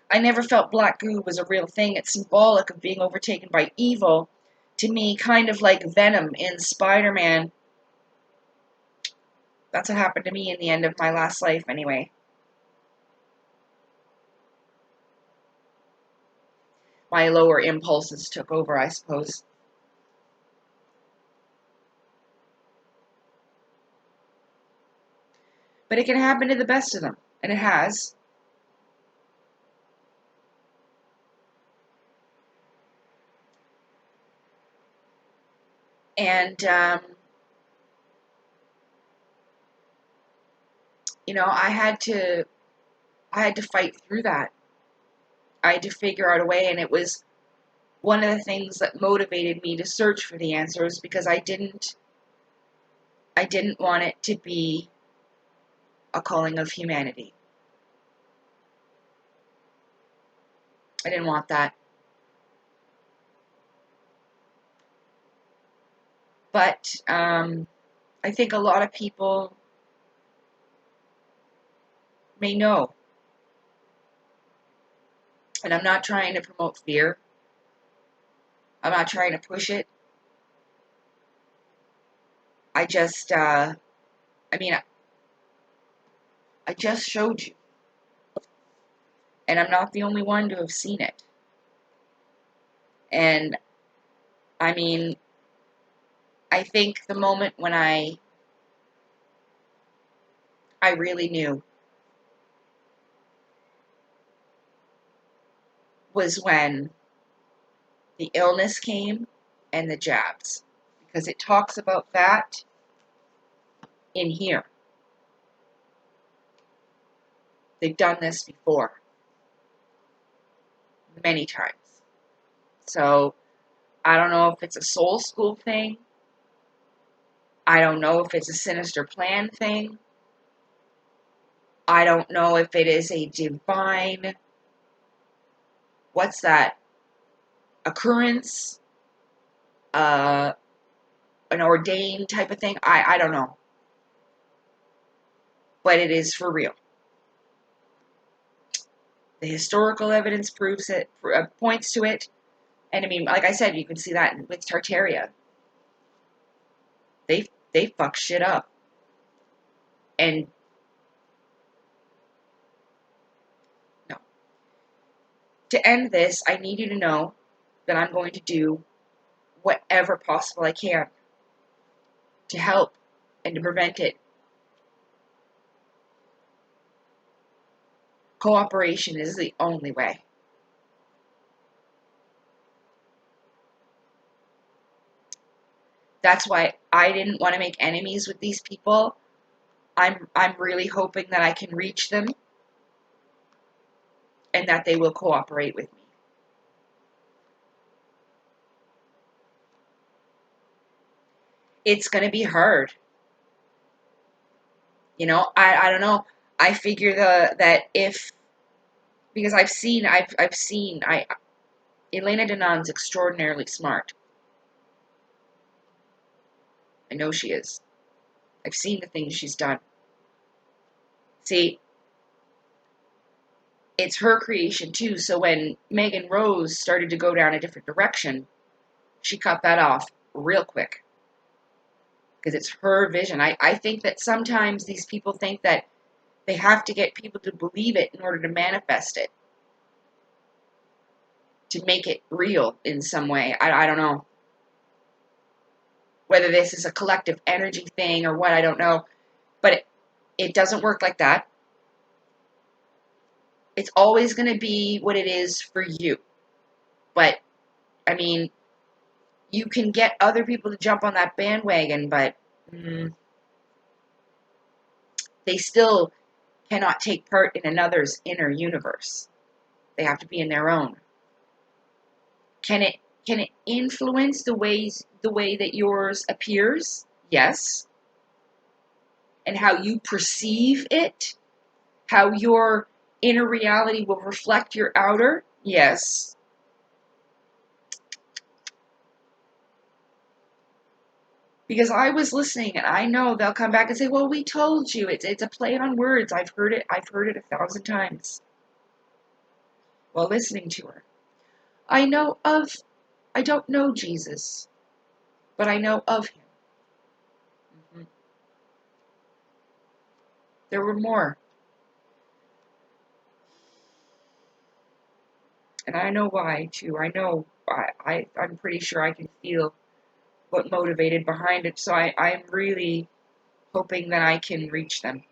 I never felt black goo was a real thing. It's symbolic of being overtaken by evil. To me, kind of like Venom in Spider-Man. That's what happened to me in the end of my last life, anyway. My lower impulses took over, I suppose. But it can happen to the best of them, and it has. And, I had to fight through that. I had to figure out a way, and it was one of the things that motivated me to search for the answers because I didn't want it to be a calling of humanity. I didn't want that. But I think a lot of people may know. And I'm not trying to promote fear. I'm not trying to push it. I just, I just showed you. And I'm not the only one to have seen it. And, I think the moment when I really knew was when the illness came and the jabs. Because it talks about that in here. They've done this before. Many times. So, I don't know if it's a soul school thing. I don't know if it's a sinister plan thing. I don't know if it is a divine, what's that, occurrence, an ordained type of thing. I don't know. But it is for real. The historical evidence proves it, points to it. And like I said, you can see that with Tartaria. They fuck shit up. And no. To end this, I need you to know that I'm going to do whatever possible I can to help and to prevent it. Cooperation is the only way. That's why I didn't want to make enemies with these people. I'm really hoping that I can reach them and that they will cooperate with me. It's going to be hard. You know, I don't know. I figure that if, because I've seen Elena Danon's extraordinarily smart. I know she is. I've seen the things she's done. See, it's her creation too, so when Megan Rose started to go down a different direction, she cut that off real quick. Because it's her vision. I think that sometimes these people think that they have to get people to believe it in order to manifest it. To make it real in some way. I don't know. Whether this is a collective energy thing or what, I don't know. But it doesn't work like that. It's always going to be what it is for you. But, I mean, you can get other people to jump on that bandwagon, but they still cannot take part in another's inner universe. They have to be in their own. Can it influence the way that yours appears? Yes. And how you perceive it? How your inner reality will reflect your outer? Yes. Because I was listening, and I know they'll come back and say, "Well, we told you. It's a play on words. I've heard it 1,000 times." While listening to her, I don't know Jesus, but I know of him. Mm-hmm. There were more, and I know why too. I know I'm pretty sure I can feel what motivated behind it. So I'm really hoping that I can reach them.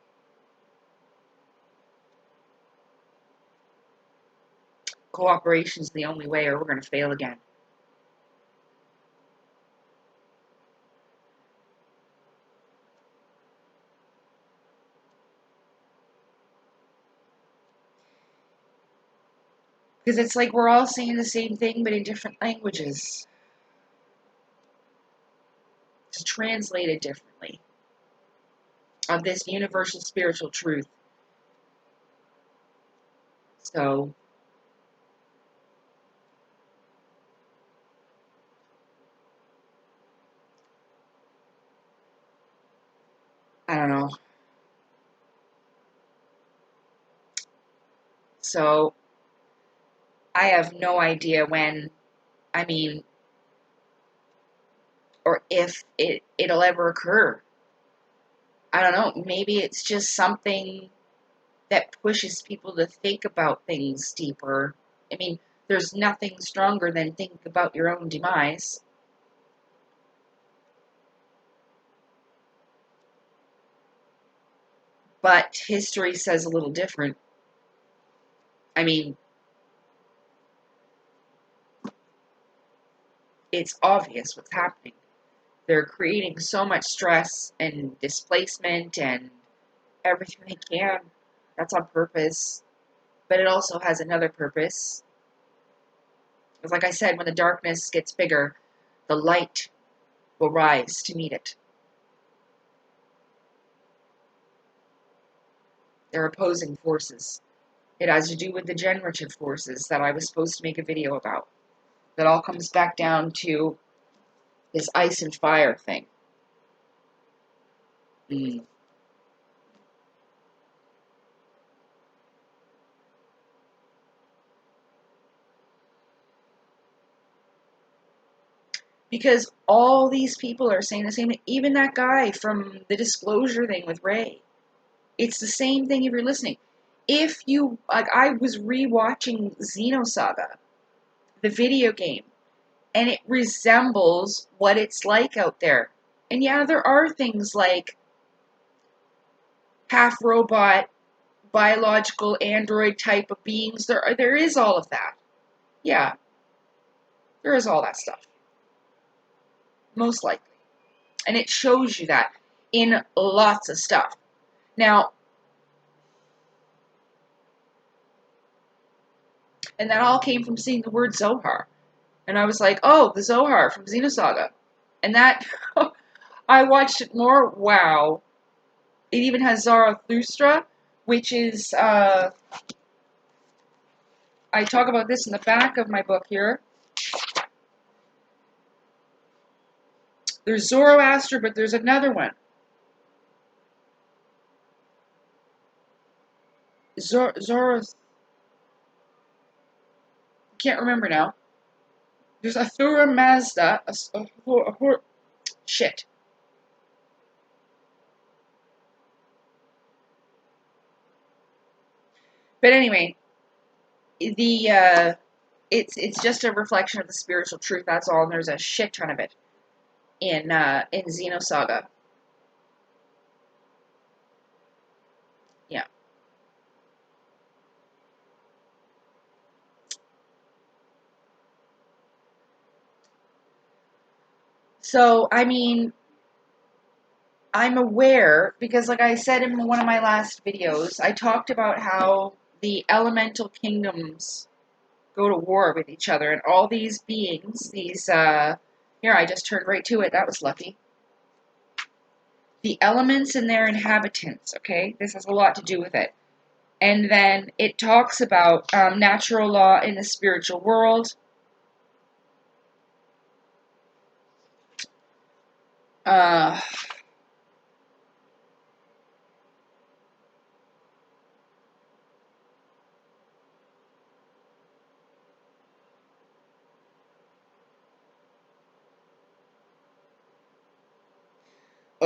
Cooperation is the only way, or we're going to fail again. Because it's like we're all saying the same thing, but in different languages. It's translated differently. Of this universal spiritual truth. So, I don't know. So, I have no idea when, or if it'll ever occur. I don't know. Maybe it's just something that pushes people to think about things deeper. I mean, there's nothing stronger than think about your own demise. But history says a little different. I mean, it's obvious what's happening. They're creating so much stress and displacement and everything they can. That's on purpose. But it also has another purpose. Because like I said, when the darkness gets bigger, the light will rise to meet it. They're opposing forces. It has to do with the generative forces that I was supposed to make a video about. That all comes back down to this ice and fire thing. Because all these people are saying the same thing. Even that guy from the disclosure thing with Ray. It's the same thing if you're listening. If you, like, I was rewatching Xenosaga, the video game, and it resembles what it's like out there. And yeah, there are things like half robot, biological android type of beings. There is all of that. Yeah, there is all that stuff. Most likely. And it shows you that in lots of stuff. Now, and that all came from seeing the word Zohar. And I was like, oh, the Zohar from Xenosaga. And that, I watched it more. Wow. It even has Zarathustra, which is, I talk about this in the back of my book here. There's Zoroaster, but there's another one. Can't remember now. There's Ahura Mazda, shit. But anyway, it's just a reflection of the spiritual truth. That's all. And there's a shit ton of it in Xenosaga. Yeah. So I mean, I'm aware because, like I said in one of my last videos, I talked about how the elemental kingdoms go to war with each other, and all these beings, here, I just turned right to it, that was lucky. The elements and their inhabitants, okay? This has a lot to do with it. And then it talks about natural law in the spiritual world.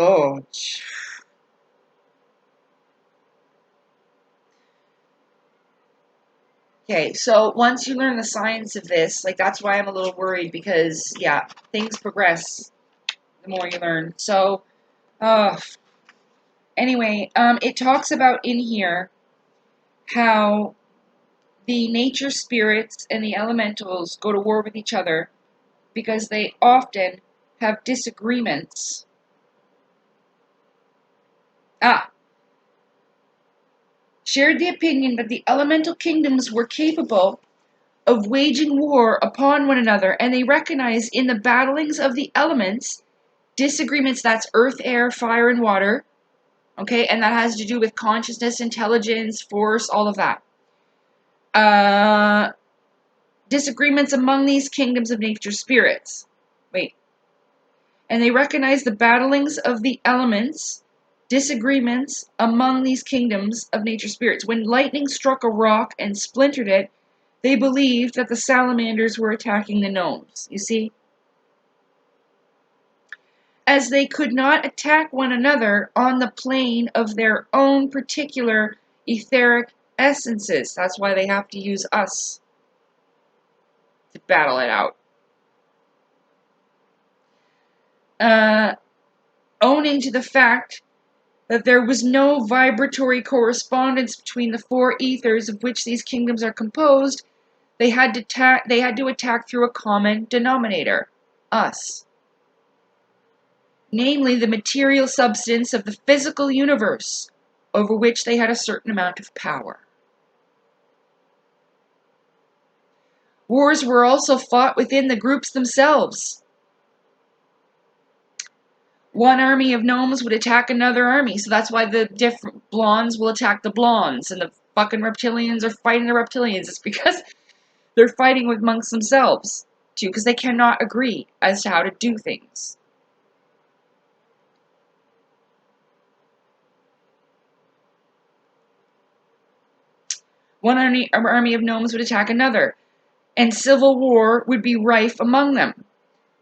Oh, okay, so once you learn the science of this, like, that's why I'm a little worried, because, yeah, things progress the more you learn. So, anyway, it talks about in here how the nature spirits and the elementals go to war with each other because they often have disagreements. Shared the opinion that the elemental kingdoms were capable of waging war upon one another, and they recognize in the battlings of the elements disagreements. That's earth, air, fire, and water. Okay, and that has to do with consciousness, intelligence, force, all of that. Disagreements among these kingdoms of nature spirits. Wait. And they recognize the battlings of the elements, disagreements among these kingdoms of nature spirits. When lightning struck a rock and splintered it, they believed that the salamanders were attacking the gnomes. You see? As they could not attack one another on the plane of their own particular etheric essences. That's why they have to use us to battle it out. Owning to the fact that there was no vibratory correspondence between the four ethers of which these kingdoms are composed, they had to attack through a common denominator, us. Namely, the material substance of the physical universe, over which they had a certain amount of power. Wars were also fought within the groups themselves. One army of gnomes would attack another army, so that's why the different blondes will attack the blondes, and the fucking reptilians are fighting the reptilians. It's because they're fighting amongst themselves, too, because they cannot agree as to how to do things. One army of gnomes would attack another, and civil war would be rife among them.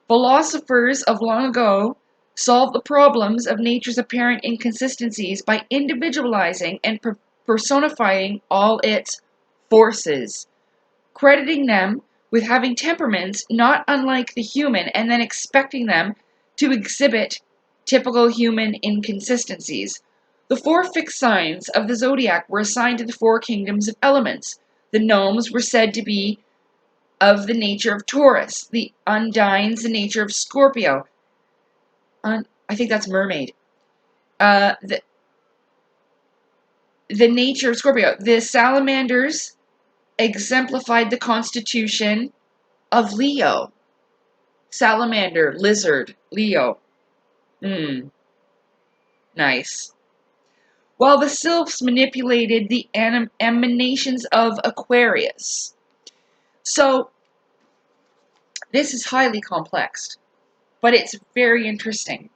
Philosophers of long ago solved the problems of nature's apparent inconsistencies by individualizing and personifying all its forces, crediting them with having temperaments not unlike the human, and then expecting them to exhibit typical human inconsistencies. The four fixed signs of the zodiac were assigned to the four kingdoms of elements. The gnomes were said to be of the nature of Taurus, the undines the nature of Scorpio. I think that's mermaid. The nature of Scorpio. The salamanders exemplified the constitution of Leo. Salamander, lizard, Leo. Nice. While the sylphs manipulated the emanations of Aquarius. So, this is highly complex, but it's very interesting.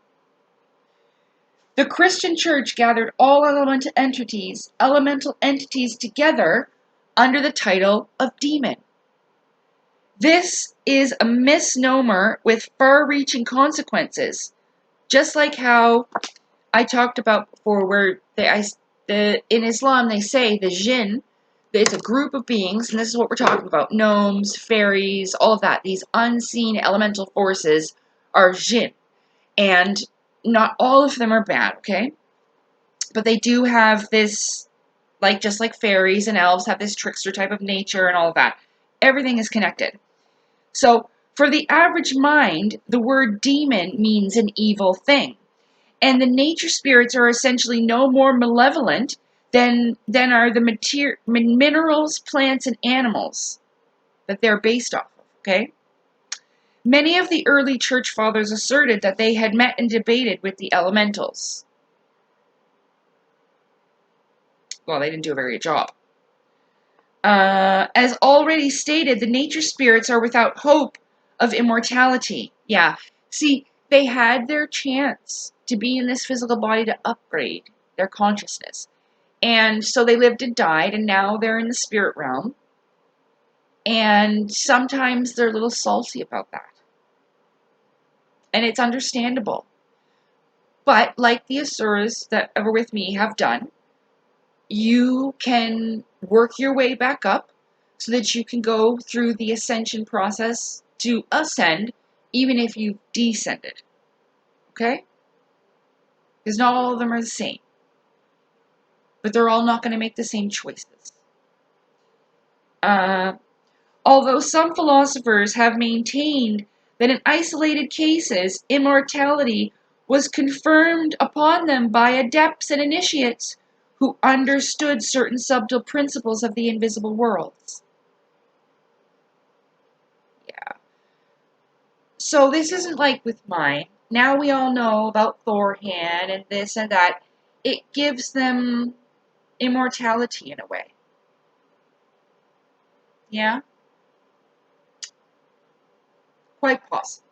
The Christian church gathered all elemental entities together under the title of demon. This is a misnomer with far-reaching consequences, just like how I talked about before, where in Islam they say the jinn, it's a group of beings, and this is what we're talking about: gnomes, fairies, all of that. These unseen elemental forces are jinn, and not all of them are bad, okay? But they do have this, like just like fairies and elves have this trickster type of nature and all of that. Everything is connected. So for the average mind, the word demon means an evil thing. And the nature spirits are essentially no more malevolent than are the minerals, plants, and animals that they're based off of, okay? Many of the early church fathers asserted that they had met and debated with the elementals. Well, they didn't do a very good job. As already stated, the nature spirits are without hope of immortality. Yeah. See, they had their chance to be in this physical body to upgrade their consciousness. And so they lived and died, and now they're in the spirit realm. And sometimes they're a little salty about that. And it's understandable. But like the Asuras that were with me have done, you can work your way back up so that you can go through the ascension process to ascend, even if you've descended. Okay? Because not all of them are the same. But they're all not going to make the same choices. Although some philosophers have maintained that in isolated cases, immortality was confirmed upon them by adepts and initiates who understood certain subtle principles of the invisible worlds. Yeah. So this isn't like with mine. Now we all know about Thorhan and this and that. It gives them immortality in a way. Yeah? Quite possibly.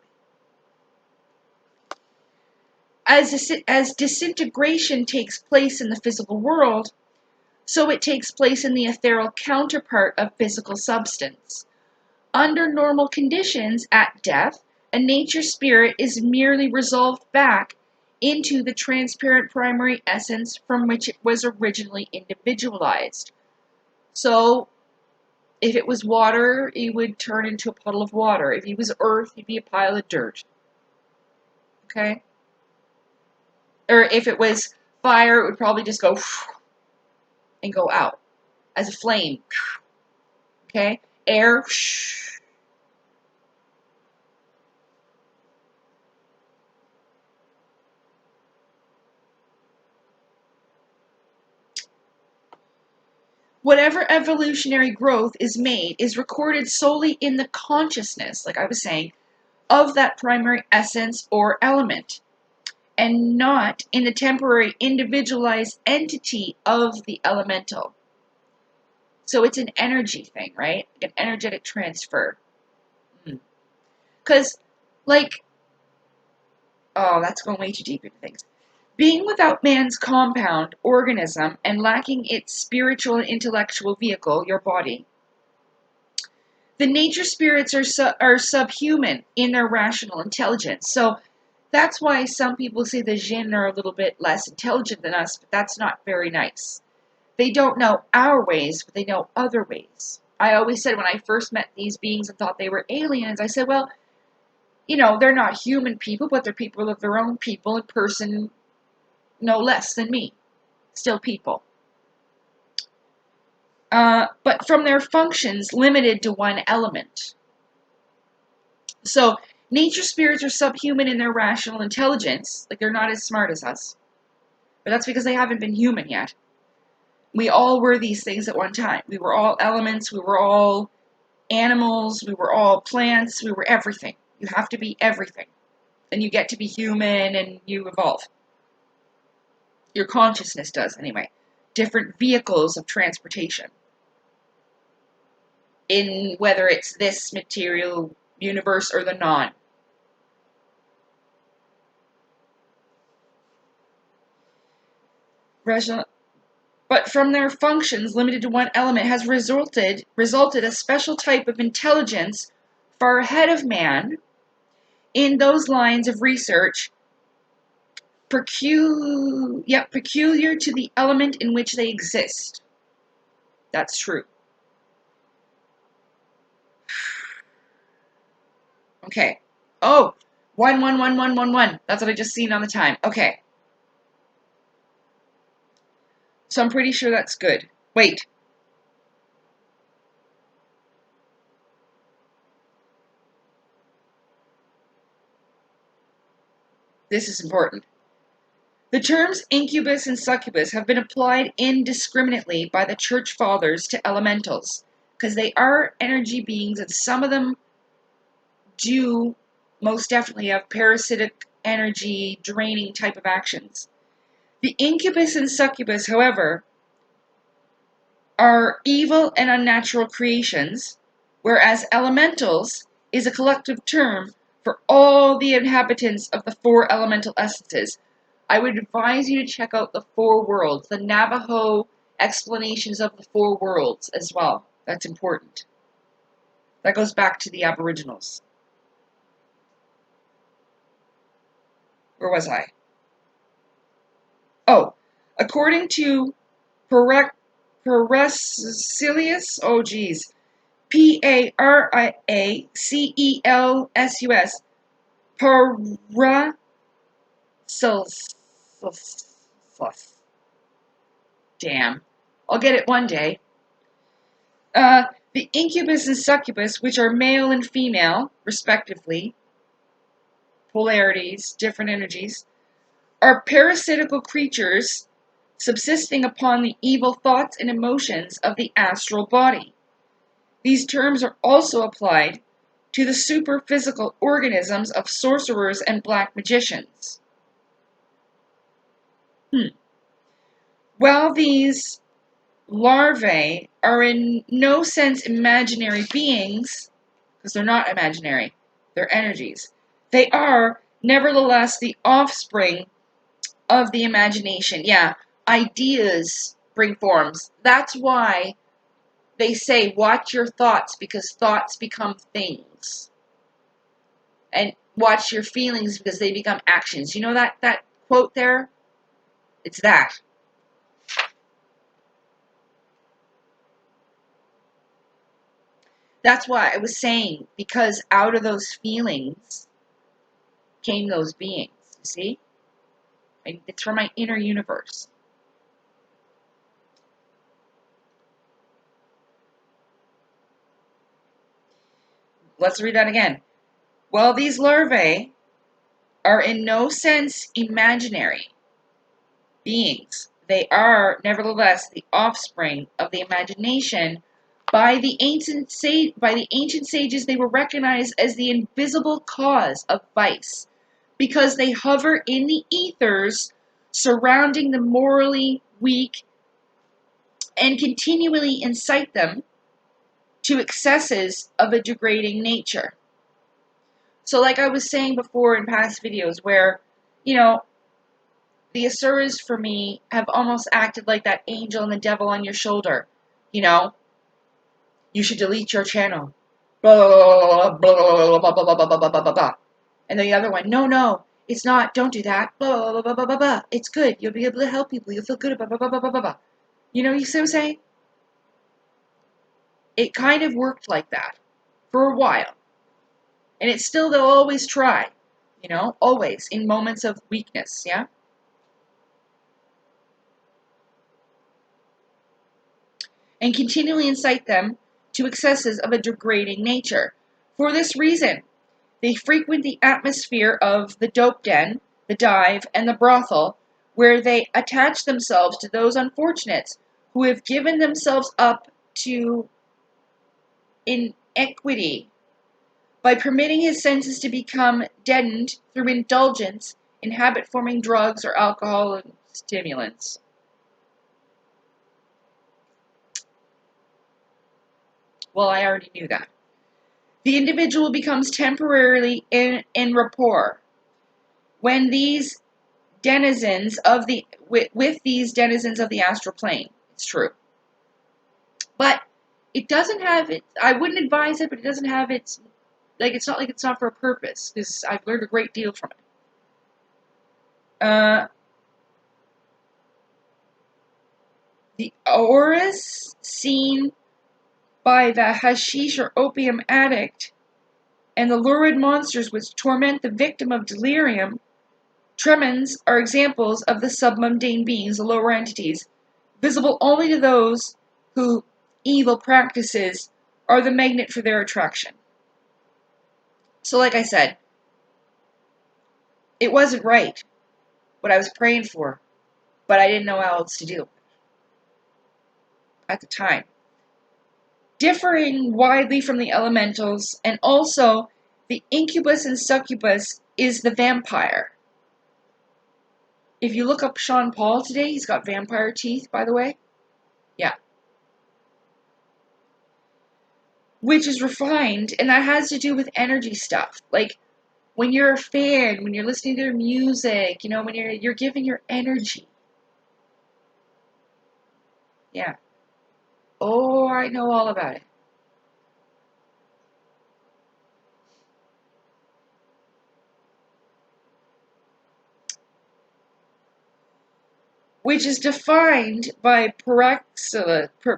As disintegration takes place in the physical world, so it takes place in the ethereal counterpart of physical substance. Under normal conditions, at death, a nature spirit is merely resolved back into the transparent primary essence from which it was originally individualized. So, if it was water, it would turn into a puddle of water. If it was earth, he'd be a pile of dirt. Okay? Or if it was fire, it would probably just go and go out as a flame. Okay? Air. Whatever evolutionary growth is made is recorded solely in the consciousness, like I was saying, of that primary essence or element, and not in the temporary individualized entity of the elemental. So it's an energy thing, right? An energetic transfer. Because, that's going way too deep into things. Being without man's compound organism and lacking its spiritual and intellectual vehicle, your body, the nature spirits are subhuman in their rational intelligence. So that's why some people say the jinn are a little bit less intelligent than us, but that's not very nice. They don't know our ways, but they know other ways. I always said when I first met these beings and thought they were aliens, I said, well, they're not human people, but they're people of their own people, in person no less than me. Still people. But from their functions limited to one element. So Nature spirits are subhuman in their rational intelligence, like they're not as smart as us. But that's because they haven't been human yet. We all were these things at one time. We were all elements, we were all animals, we were all plants, we were everything. You have to be everything. And you get to be human and you evolve. Your consciousness does, anyway. Different vehicles of transportation. In whether it's this material universe or the non. But from their functions limited to one element has resulted a special type of intelligence far ahead of man in those lines of research peculiar to the element in which they exist. That's true. Okay. Oh, 11111. That's what I just seen on the time. Okay. So I'm pretty sure that's good. Wait. This is important. The terms incubus and succubus have been applied indiscriminately by the church fathers to elementals, because they are energy beings, and some of them do most definitely have parasitic energy draining type of actions. The incubus and succubus, however, are evil and unnatural creations, whereas elementals is a collective term for all the inhabitants of the four elemental essences. I would advise you to check out the four worlds, the Navajo explanations of the four worlds as well. That's important. That goes back to the Aboriginals. Where was I? Oh, according to Paracelsus, oh geez, Paracelsus, Paracelsus. Damn, I'll get it one day. The incubus and succubus, which are male and female, respectively, polarities, different energies, are parasitical creatures subsisting upon the evil thoughts and emotions of the astral body. These terms are also applied to the superphysical organisms of sorcerers and black magicians. While these larvae are in no sense imaginary beings, because they're not imaginary, they're energies, they are nevertheless the offspring of the imagination. Yeah, ideas bring forms. That's why they say watch your thoughts, because thoughts become things. And watch your feelings because they become actions. You know that quote there? It's that. That's why I was saying, because out of those feelings came those beings. You see? It's from my inner universe. Let's read that again. While these larvae are in no sense imaginary beings, they are nevertheless the offspring of the imagination. By the ancient sages, they were recognized as the invisible cause of vice, because they hover in the ethers surrounding the morally weak and continually incite them to excesses of a degrading nature. So like I was saying before in past videos, where, the Asuras for me have almost acted like that angel and the devil on your shoulder. You should delete your channel. Blah, blah, blah, blah, blah, blah, blah, blah, blah, blah, blah, blah. And the other one, no, it's not, don't do that. Blah, blah, blah, blah, blah, blah. It's good. You'll be able to help people. You'll feel good about blah, blah, blah, blah, blah, blah. You see what I'm saying? It kind of worked like that for a while. And it's still, they'll always try. Always in moments of weakness, yeah? And continually incite them to excesses of a degrading nature. For this reason, They frequent the atmosphere of the dope den, the dive, and the brothel, where they attach themselves to those unfortunates who have given themselves up to iniquity by permitting his senses to become deadened through indulgence in habit-forming drugs or alcohol and stimulants. Well, I already knew that. The individual becomes temporarily in rapport when these denizens of the with these denizens of the astral plane. It's true, but it doesn't have it. I wouldn't advise it, but it doesn't have its like it's not for a purpose, because I've learned a great deal from it. The auras seen by the hashish or opium addict and the lurid monsters which torment the victim of delirium tremens are examples of the submundane beings, the lower entities, visible only to those who evil practices are the magnet for their attraction. So like I said, it wasn't right what I was praying for, but I didn't know how else to deal with it at the time. Differing widely from the elementals, and also the incubus and succubus is the vampire. If you look up Sean Paul today, he's got vampire teeth, by the way. Yeah. Which is refined, and that has to do with energy stuff. Like, when you're a fan, when you're listening to their music, you know, when you're giving your energy. Yeah. Oh, I know all about it. Which is defined by Paracelsus.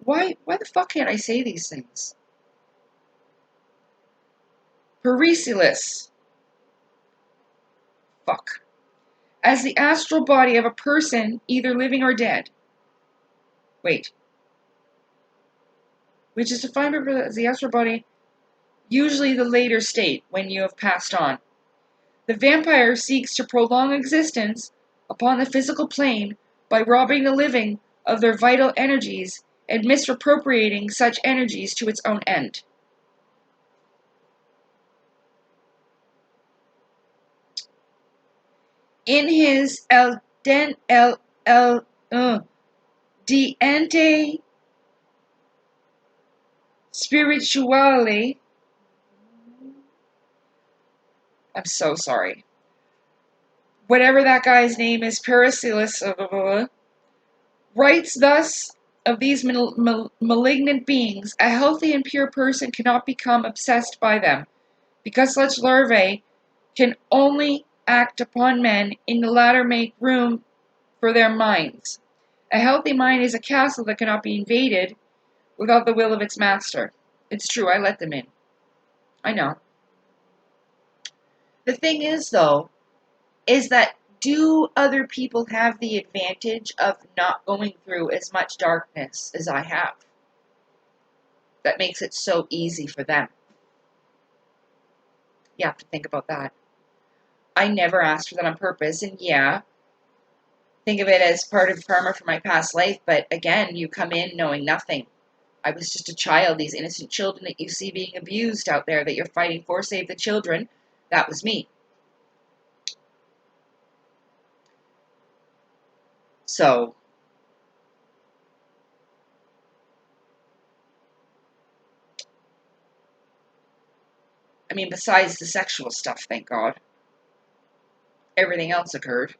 Why the fuck can't I say these things? Paracelsus. Fuck. As the astral body of a person, either living or dead. Wait. Which is defined as the astral body, usually the later state, when you have passed on. The vampire seeks to prolong existence upon the physical plane by robbing the living of their vital energies and misappropriating such energies to its own end. In his De Ente Spirituale, I'm so sorry. Whatever that guy's name is, Paracelsus, writes thus of these malignant beings: a healthy and pure person cannot become obsessed by them, because such larvae can only act upon men in the latter make room for their minds. A healthy mind is a castle that cannot be invaded without the will of its master. It's true, I let them in. I know. The thing is, though, is that do other people have the advantage of not going through as much darkness as I have? That makes it so easy for them. You have to think about that. I never asked for that on purpose, and yeah, think of it as part of karma for my past life, but again, you come in knowing nothing. I was just a child, these innocent children that you see being abused out there that you're fighting for, save the children. That was me. So, I mean, besides the sexual stuff, thank God, everything else occurred.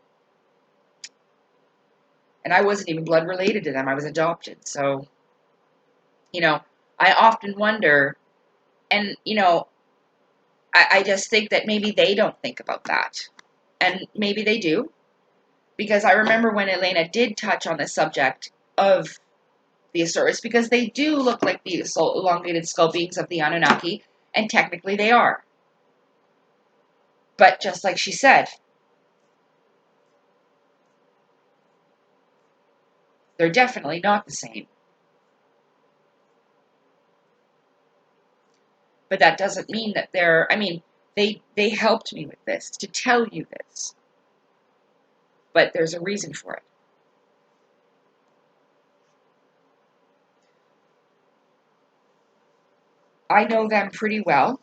And I wasn't even blood related to them. I was adopted. So, you know, I often wonder, and, you know, I just think that maybe they don't think about that. And maybe they do. Because I remember when Elena did touch on the subject of the Asuras, because they do look like the elongated skull beings of the Anunnaki, and technically they are. But just like she said, they're definitely not the same. But that doesn't mean that they helped me with this, to tell you this. But there's a reason for it. I know them pretty well.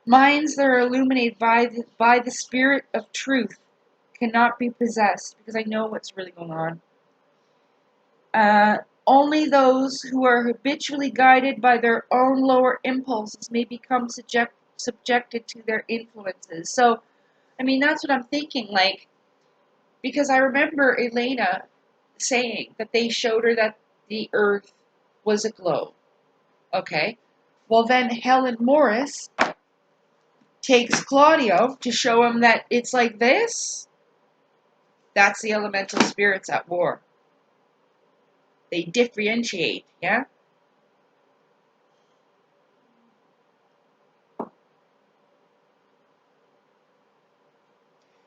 Minds that are illuminated by the Spirit of truth cannot be possessed, because I know what's really going on. Only those who are habitually guided by their own lower impulses may become subjected to their influences. So, that's what I'm thinking, like, because I remember Elena saying that they showed her that the earth was a globe. Okay? Well, then Helen Morris takes Claudio to show him that it's like this. That's the elemental spirits at war. They differentiate, yeah?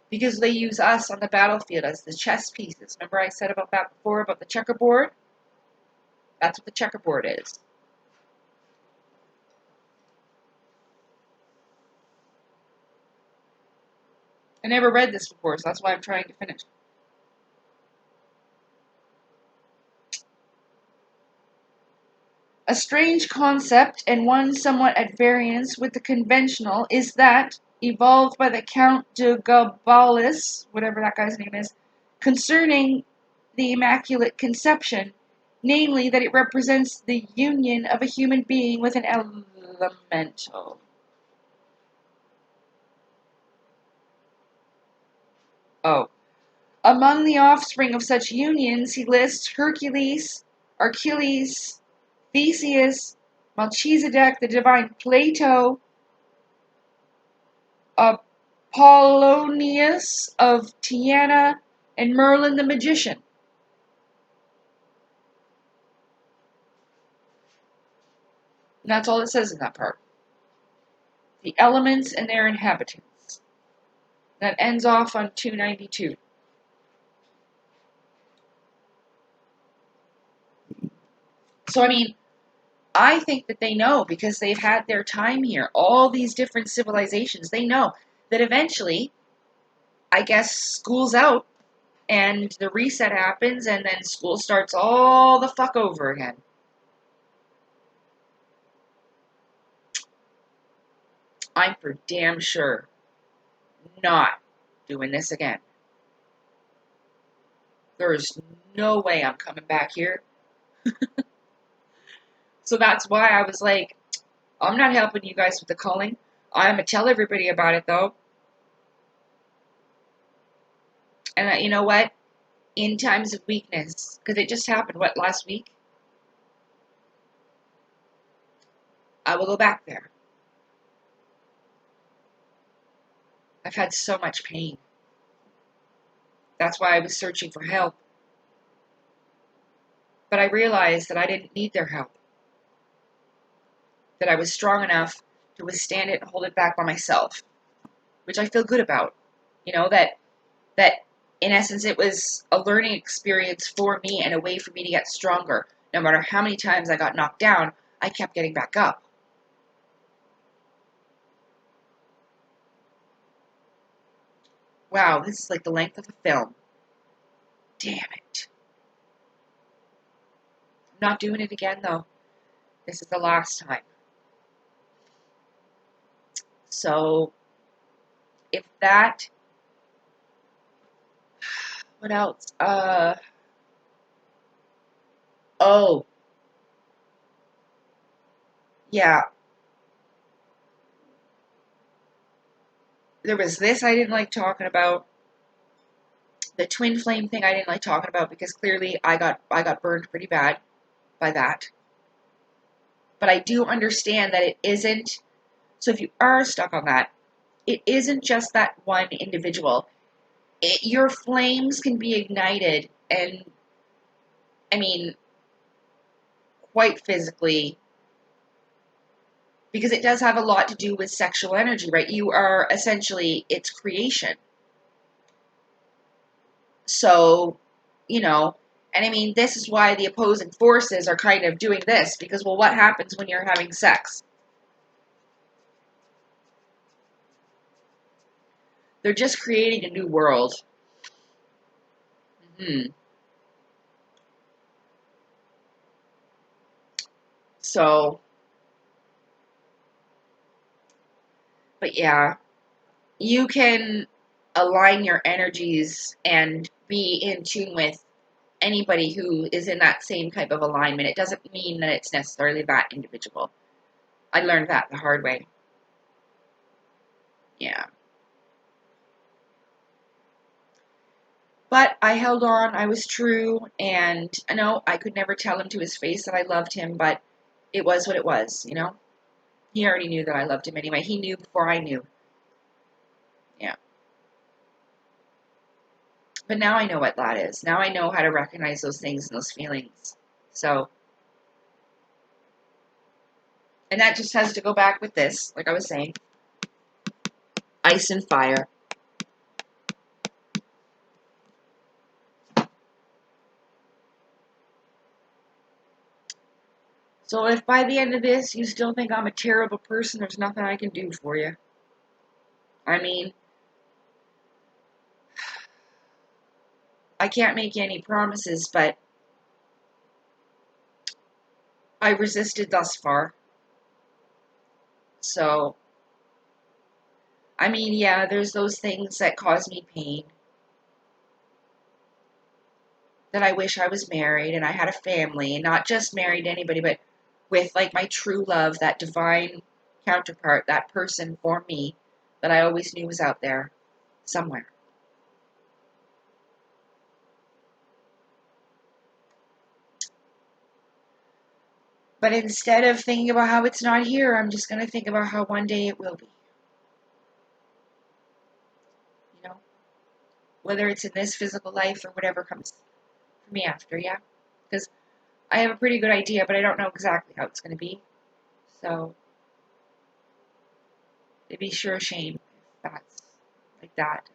Because they use us on the battlefield as the chess pieces. Remember I said about that before, about the checkerboard? That's what the checkerboard is. I never read this before, so that's why I'm trying to finish. A strange concept, and one somewhat at variance with the conventional, is that, evolved by the Count de Gabalis, whatever that guy's name is, concerning the Immaculate Conception, namely that it represents the union of a human being with an elemental. Oh. Among the offspring of such unions, he lists Hercules, Achilles, Theseus, Melchizedek, the divine Plato, Apollonius of Tyana, and Merlin the magician. And that's all it says in that part. The elements and their inhabitants. That ends off on 292. So, I think that they know, because they've had their time here. All these different civilizations, they know that eventually, I guess, school's out, and the reset happens, and then school starts all the fuck over again. I'm for damn sure not doing this again. There's no way I'm coming back here. So that's why I was like, I'm not helping you guys with the culling. I'm going to tell everybody about it, though. And you know what? In times of weakness, because it just happened, last week? I will go back there. I've had so much pain. That's why I was searching for help. But I realized that I didn't need their help. That I was strong enough to withstand it and hold it back by myself. Which I feel good about. That in essence it was a learning experience for me and a way for me to get stronger. No matter how many times I got knocked down, I kept getting back up. Wow, this is like the length of a film. Damn it. I'm not doing it again, though. This is the last time. So, if that... What else? Oh. Yeah. There was this I didn't like talking about. The twin flame thing I didn't like talking about, because clearly I got burned pretty bad by that. But I do understand that it isn't... So if you are stuck on that, it isn't just that one individual. Your flames can be ignited, and, quite physically, Because it does have a lot to do with sexual energy, right? You are essentially its creation. So, and I mean, this is why the opposing forces are kind of doing this, because, well, what happens when you're having sex? They're just creating a new world. So, but yeah, you can align your energies and be in tune with anybody who is in that same type of alignment. It doesn't mean that it's necessarily that individual. I learned that the hard way. Yeah. But I held on, I was true, and I know I could never tell him to his face that I loved him, but it was what it was. He already knew that I loved him anyway. He knew before I knew. Yeah. But now I know what that is. Now I know how to recognize those things and those feelings. So, and that just has to go back with this, like I was saying. Ice and fire. So if by the end of this you still think I'm a terrible person, there's nothing I can do for you. I mean, I can't make you any promises, but I resisted thus far. So, I mean, yeah, there's those things that cause me pain. That I wish I was married and I had a family, and not just married to anybody, but with like my true love, that divine counterpart, that person for me that I always knew was out there somewhere. But instead of thinking about how it's not here, I'm just going to think about how one day it will be. You know, whether it's in this physical life or whatever comes for me after, yeah? Because I have a pretty good idea, but I don't know exactly how it's going to be. So, it'd be sure a shame if that's like that.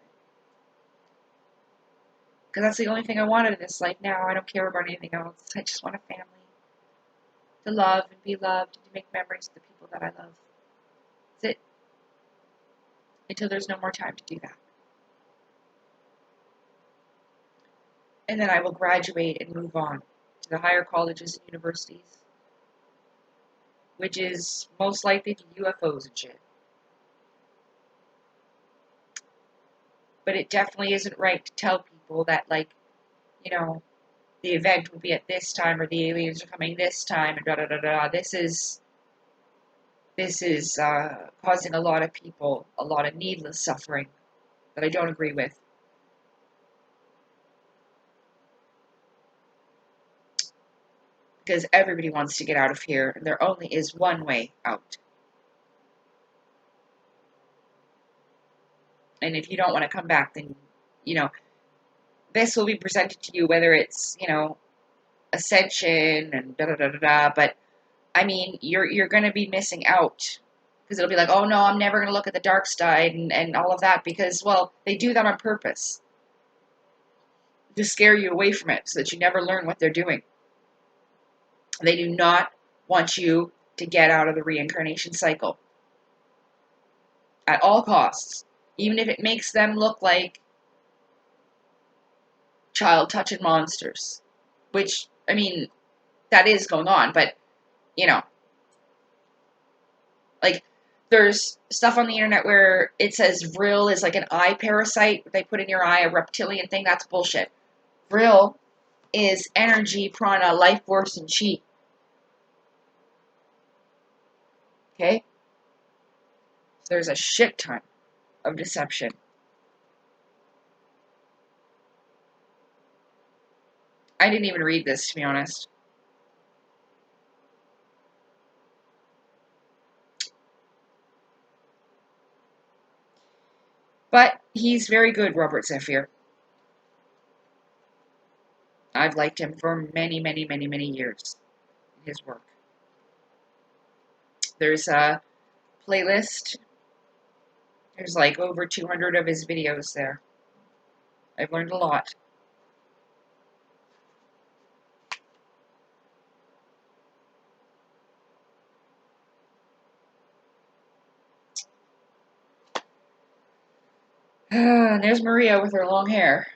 Because that's the only thing I wanted in this life now. I don't care about anything else. I just want a family. To love and be loved and to make memories of the people that I love. That's it. Until there's no more time to do that. And then I will graduate and move on to the higher colleges and universities, which is most likely to UFOs and shit. But it definitely isn't right to tell people that, like, the event will be at this time or the aliens are coming this time and da da da da. This is causing a lot of people a lot of needless suffering that I don't agree with. Because everybody wants to get out of here, and there only is one way out. And if you don't want to come back, then, this will be presented to you, whether it's, ascension and da da da da da. But I mean, you're going to be missing out because it'll be like, oh no, I'm never going to look at the dark side and all of that because, well, they do that on purpose to scare you away from it so that you never learn what they're doing. They do not want you to get out of the reincarnation cycle at all costs, even if it makes them look like child touching monsters, which, I mean, that is going on, but, like, there's stuff on the internet where it says Vril is like an eye parasite they put in your eye, a reptilian thing. That's bullshit. Vril is energy, prana, life force, and chi. Okay? So there's a shit ton of deception. I didn't even read this, to be honest. But he's very good, Robert Zephyr. I've liked him for many, many, many, many years in his work. There's playlist. There's like over 200 of his videos there. I've learned a lot. And there's Maria with her long hair.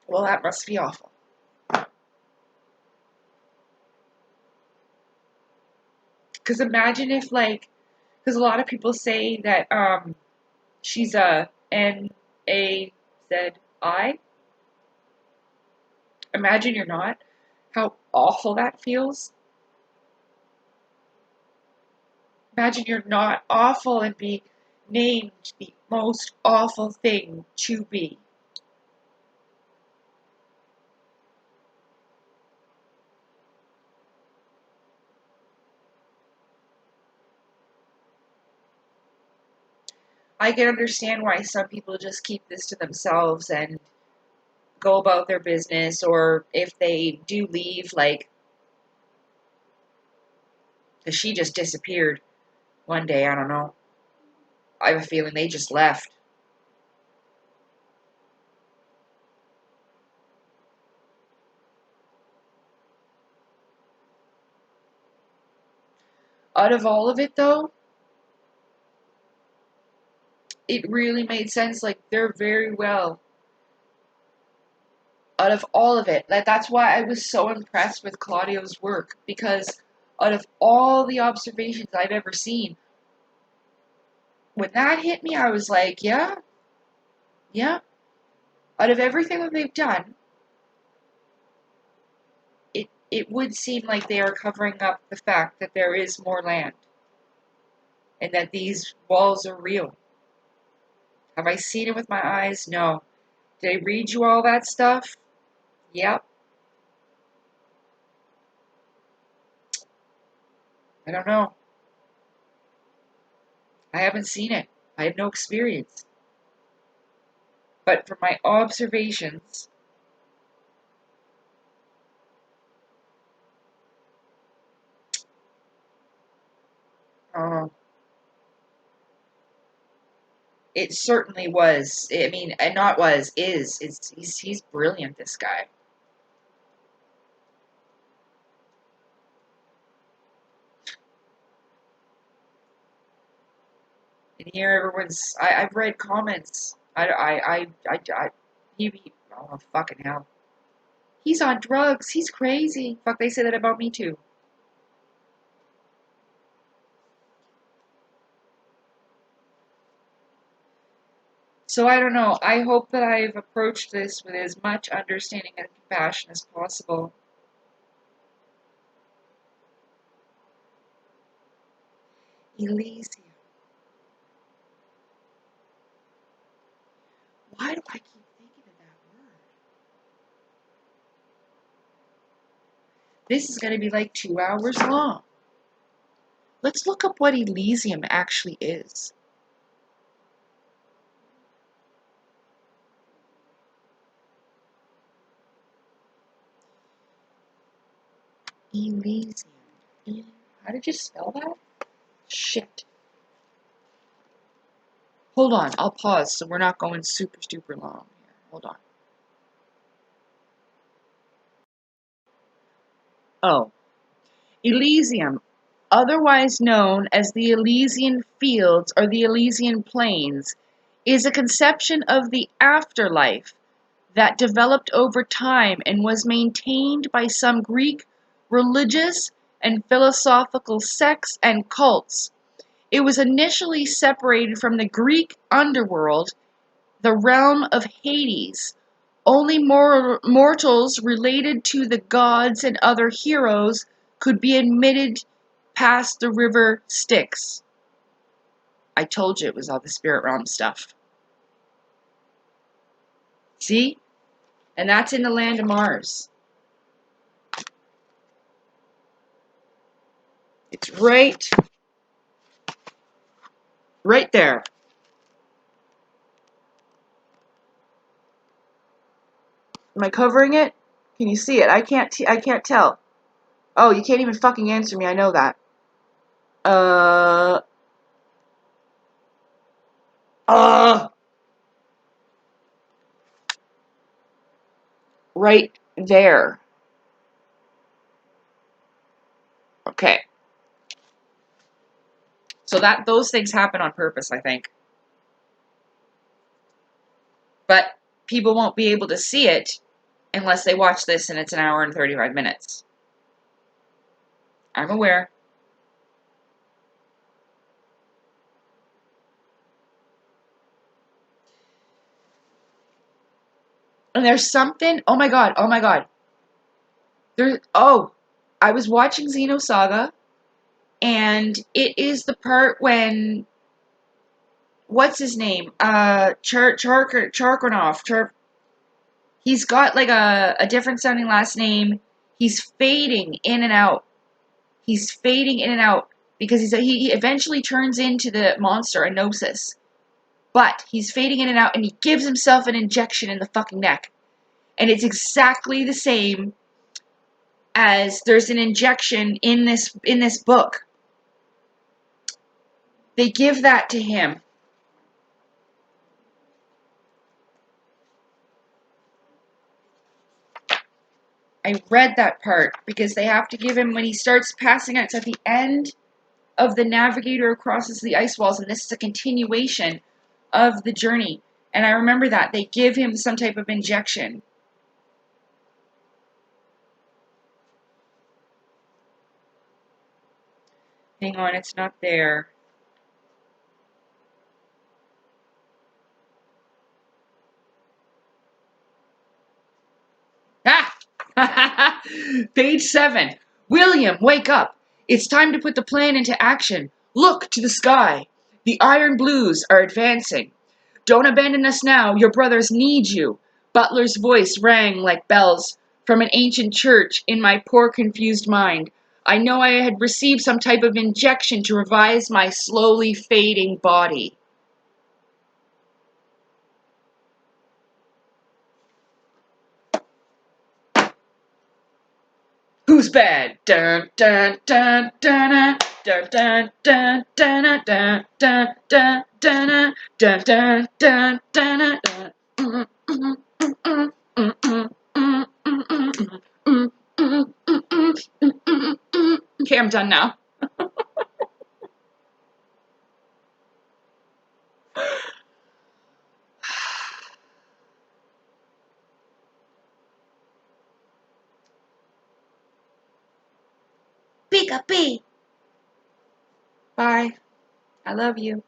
Well, that must be awful. Because imagine if, like, because a lot of people say that she's a N-A-Z-I. Imagine you're not. How awful that feels. Imagine you're not awful and be named the most awful thing to be. I can understand why some people just keep this to themselves and go about their business, or if they do leave, like, because she just disappeared one day, I don't know. I have a feeling they just left. Out of all of it, though, it really made sense. Like, they're very well, out of all of it. That's why I was so impressed with Claudio's work, because out of all the observations I've ever seen, when that hit me, I was like, yeah, yeah. Out of everything that they've done, it would seem like they are covering up the fact that there is more land and that these walls are real. Have I seen it with my eyes? No. Did I read you all that stuff? Yep. I don't know. I haven't seen it. I have no experience. But from my observations, uh, it certainly was. I mean, and not was, is. He's brilliant, this guy. And here everyone's, I've read comments. Oh, fucking hell. He's on drugs. He's crazy. Fuck, they say that about me too. So I don't know. I hope that I've approached this with as much understanding and compassion as possible. Elysium. Why do I keep thinking of that word? This is going to be like 2 hours long. Let's look up what Elysium actually is. Elysium. How did you spell that? Shit. Hold on, I'll pause so we're not going super long here. Hold on. Oh. Elysium, otherwise known as the Elysian Fields or the Elysian Plains, is a conception of the afterlife that developed over time and was maintained by some Greek religious and philosophical sects and cults. It was initially separated from the Greek underworld, the realm of Hades. Only mortals related to the gods and other heroes could be admitted past the river Styx. I told you it was all the spirit realm stuff. See? And that's in the land of Mars. It's right there. Am I covering it? Can you see it? I can't tell. Oh, you can't even fucking answer me. I know that. Right there. Okay. So those things happen on purpose, I think. But people won't be able to see it unless they watch this and it's an hour and 35 minutes. I'm aware. And there's something, oh my god. I was watching Xenosaga, and it is the part when, what's his name? Charkonov. He's got like a different sounding last name. He's fading in and out. Because he eventually turns into the monster, a Gnosis. But he's fading in and out, and he gives himself an injection in the fucking neck. And it's exactly the same as there's an injection in this book. They give that to him. I read that part because they have to give him, when he starts passing out, it's at the end of the navigator crosses the ice walls, and this is a continuation of the journey. And I remember that. They give him some type of injection. Hang on, it's not there. Ah! Page 7. William, wake up. It's time to put the plan into action. Look to the sky. The iron blues are advancing. Don't abandon us now. Your brothers need you. Butler's voice rang like bells from an ancient church in my poor confused mind. I know I had received some type of injection to revise my slowly fading body. Who's bad? Dun dun dun dun dun dun dun dun dun dun dun dun dun dun dun dun Okay, I'm done now. Pika-pee. Bye. I love you.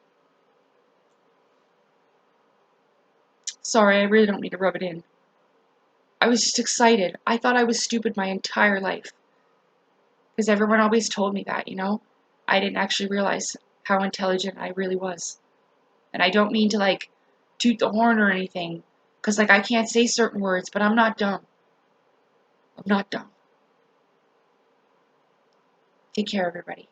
Sorry, I really don't need to rub it in. I was just excited. I thought I was stupid my entire life. Because everyone always told me that, you know? I didn't actually realize how intelligent I really was. And I don't mean to, like, toot the horn or anything. Because, like, I can't say certain words, but I'm not dumb. I'm not dumb. Take care, everybody.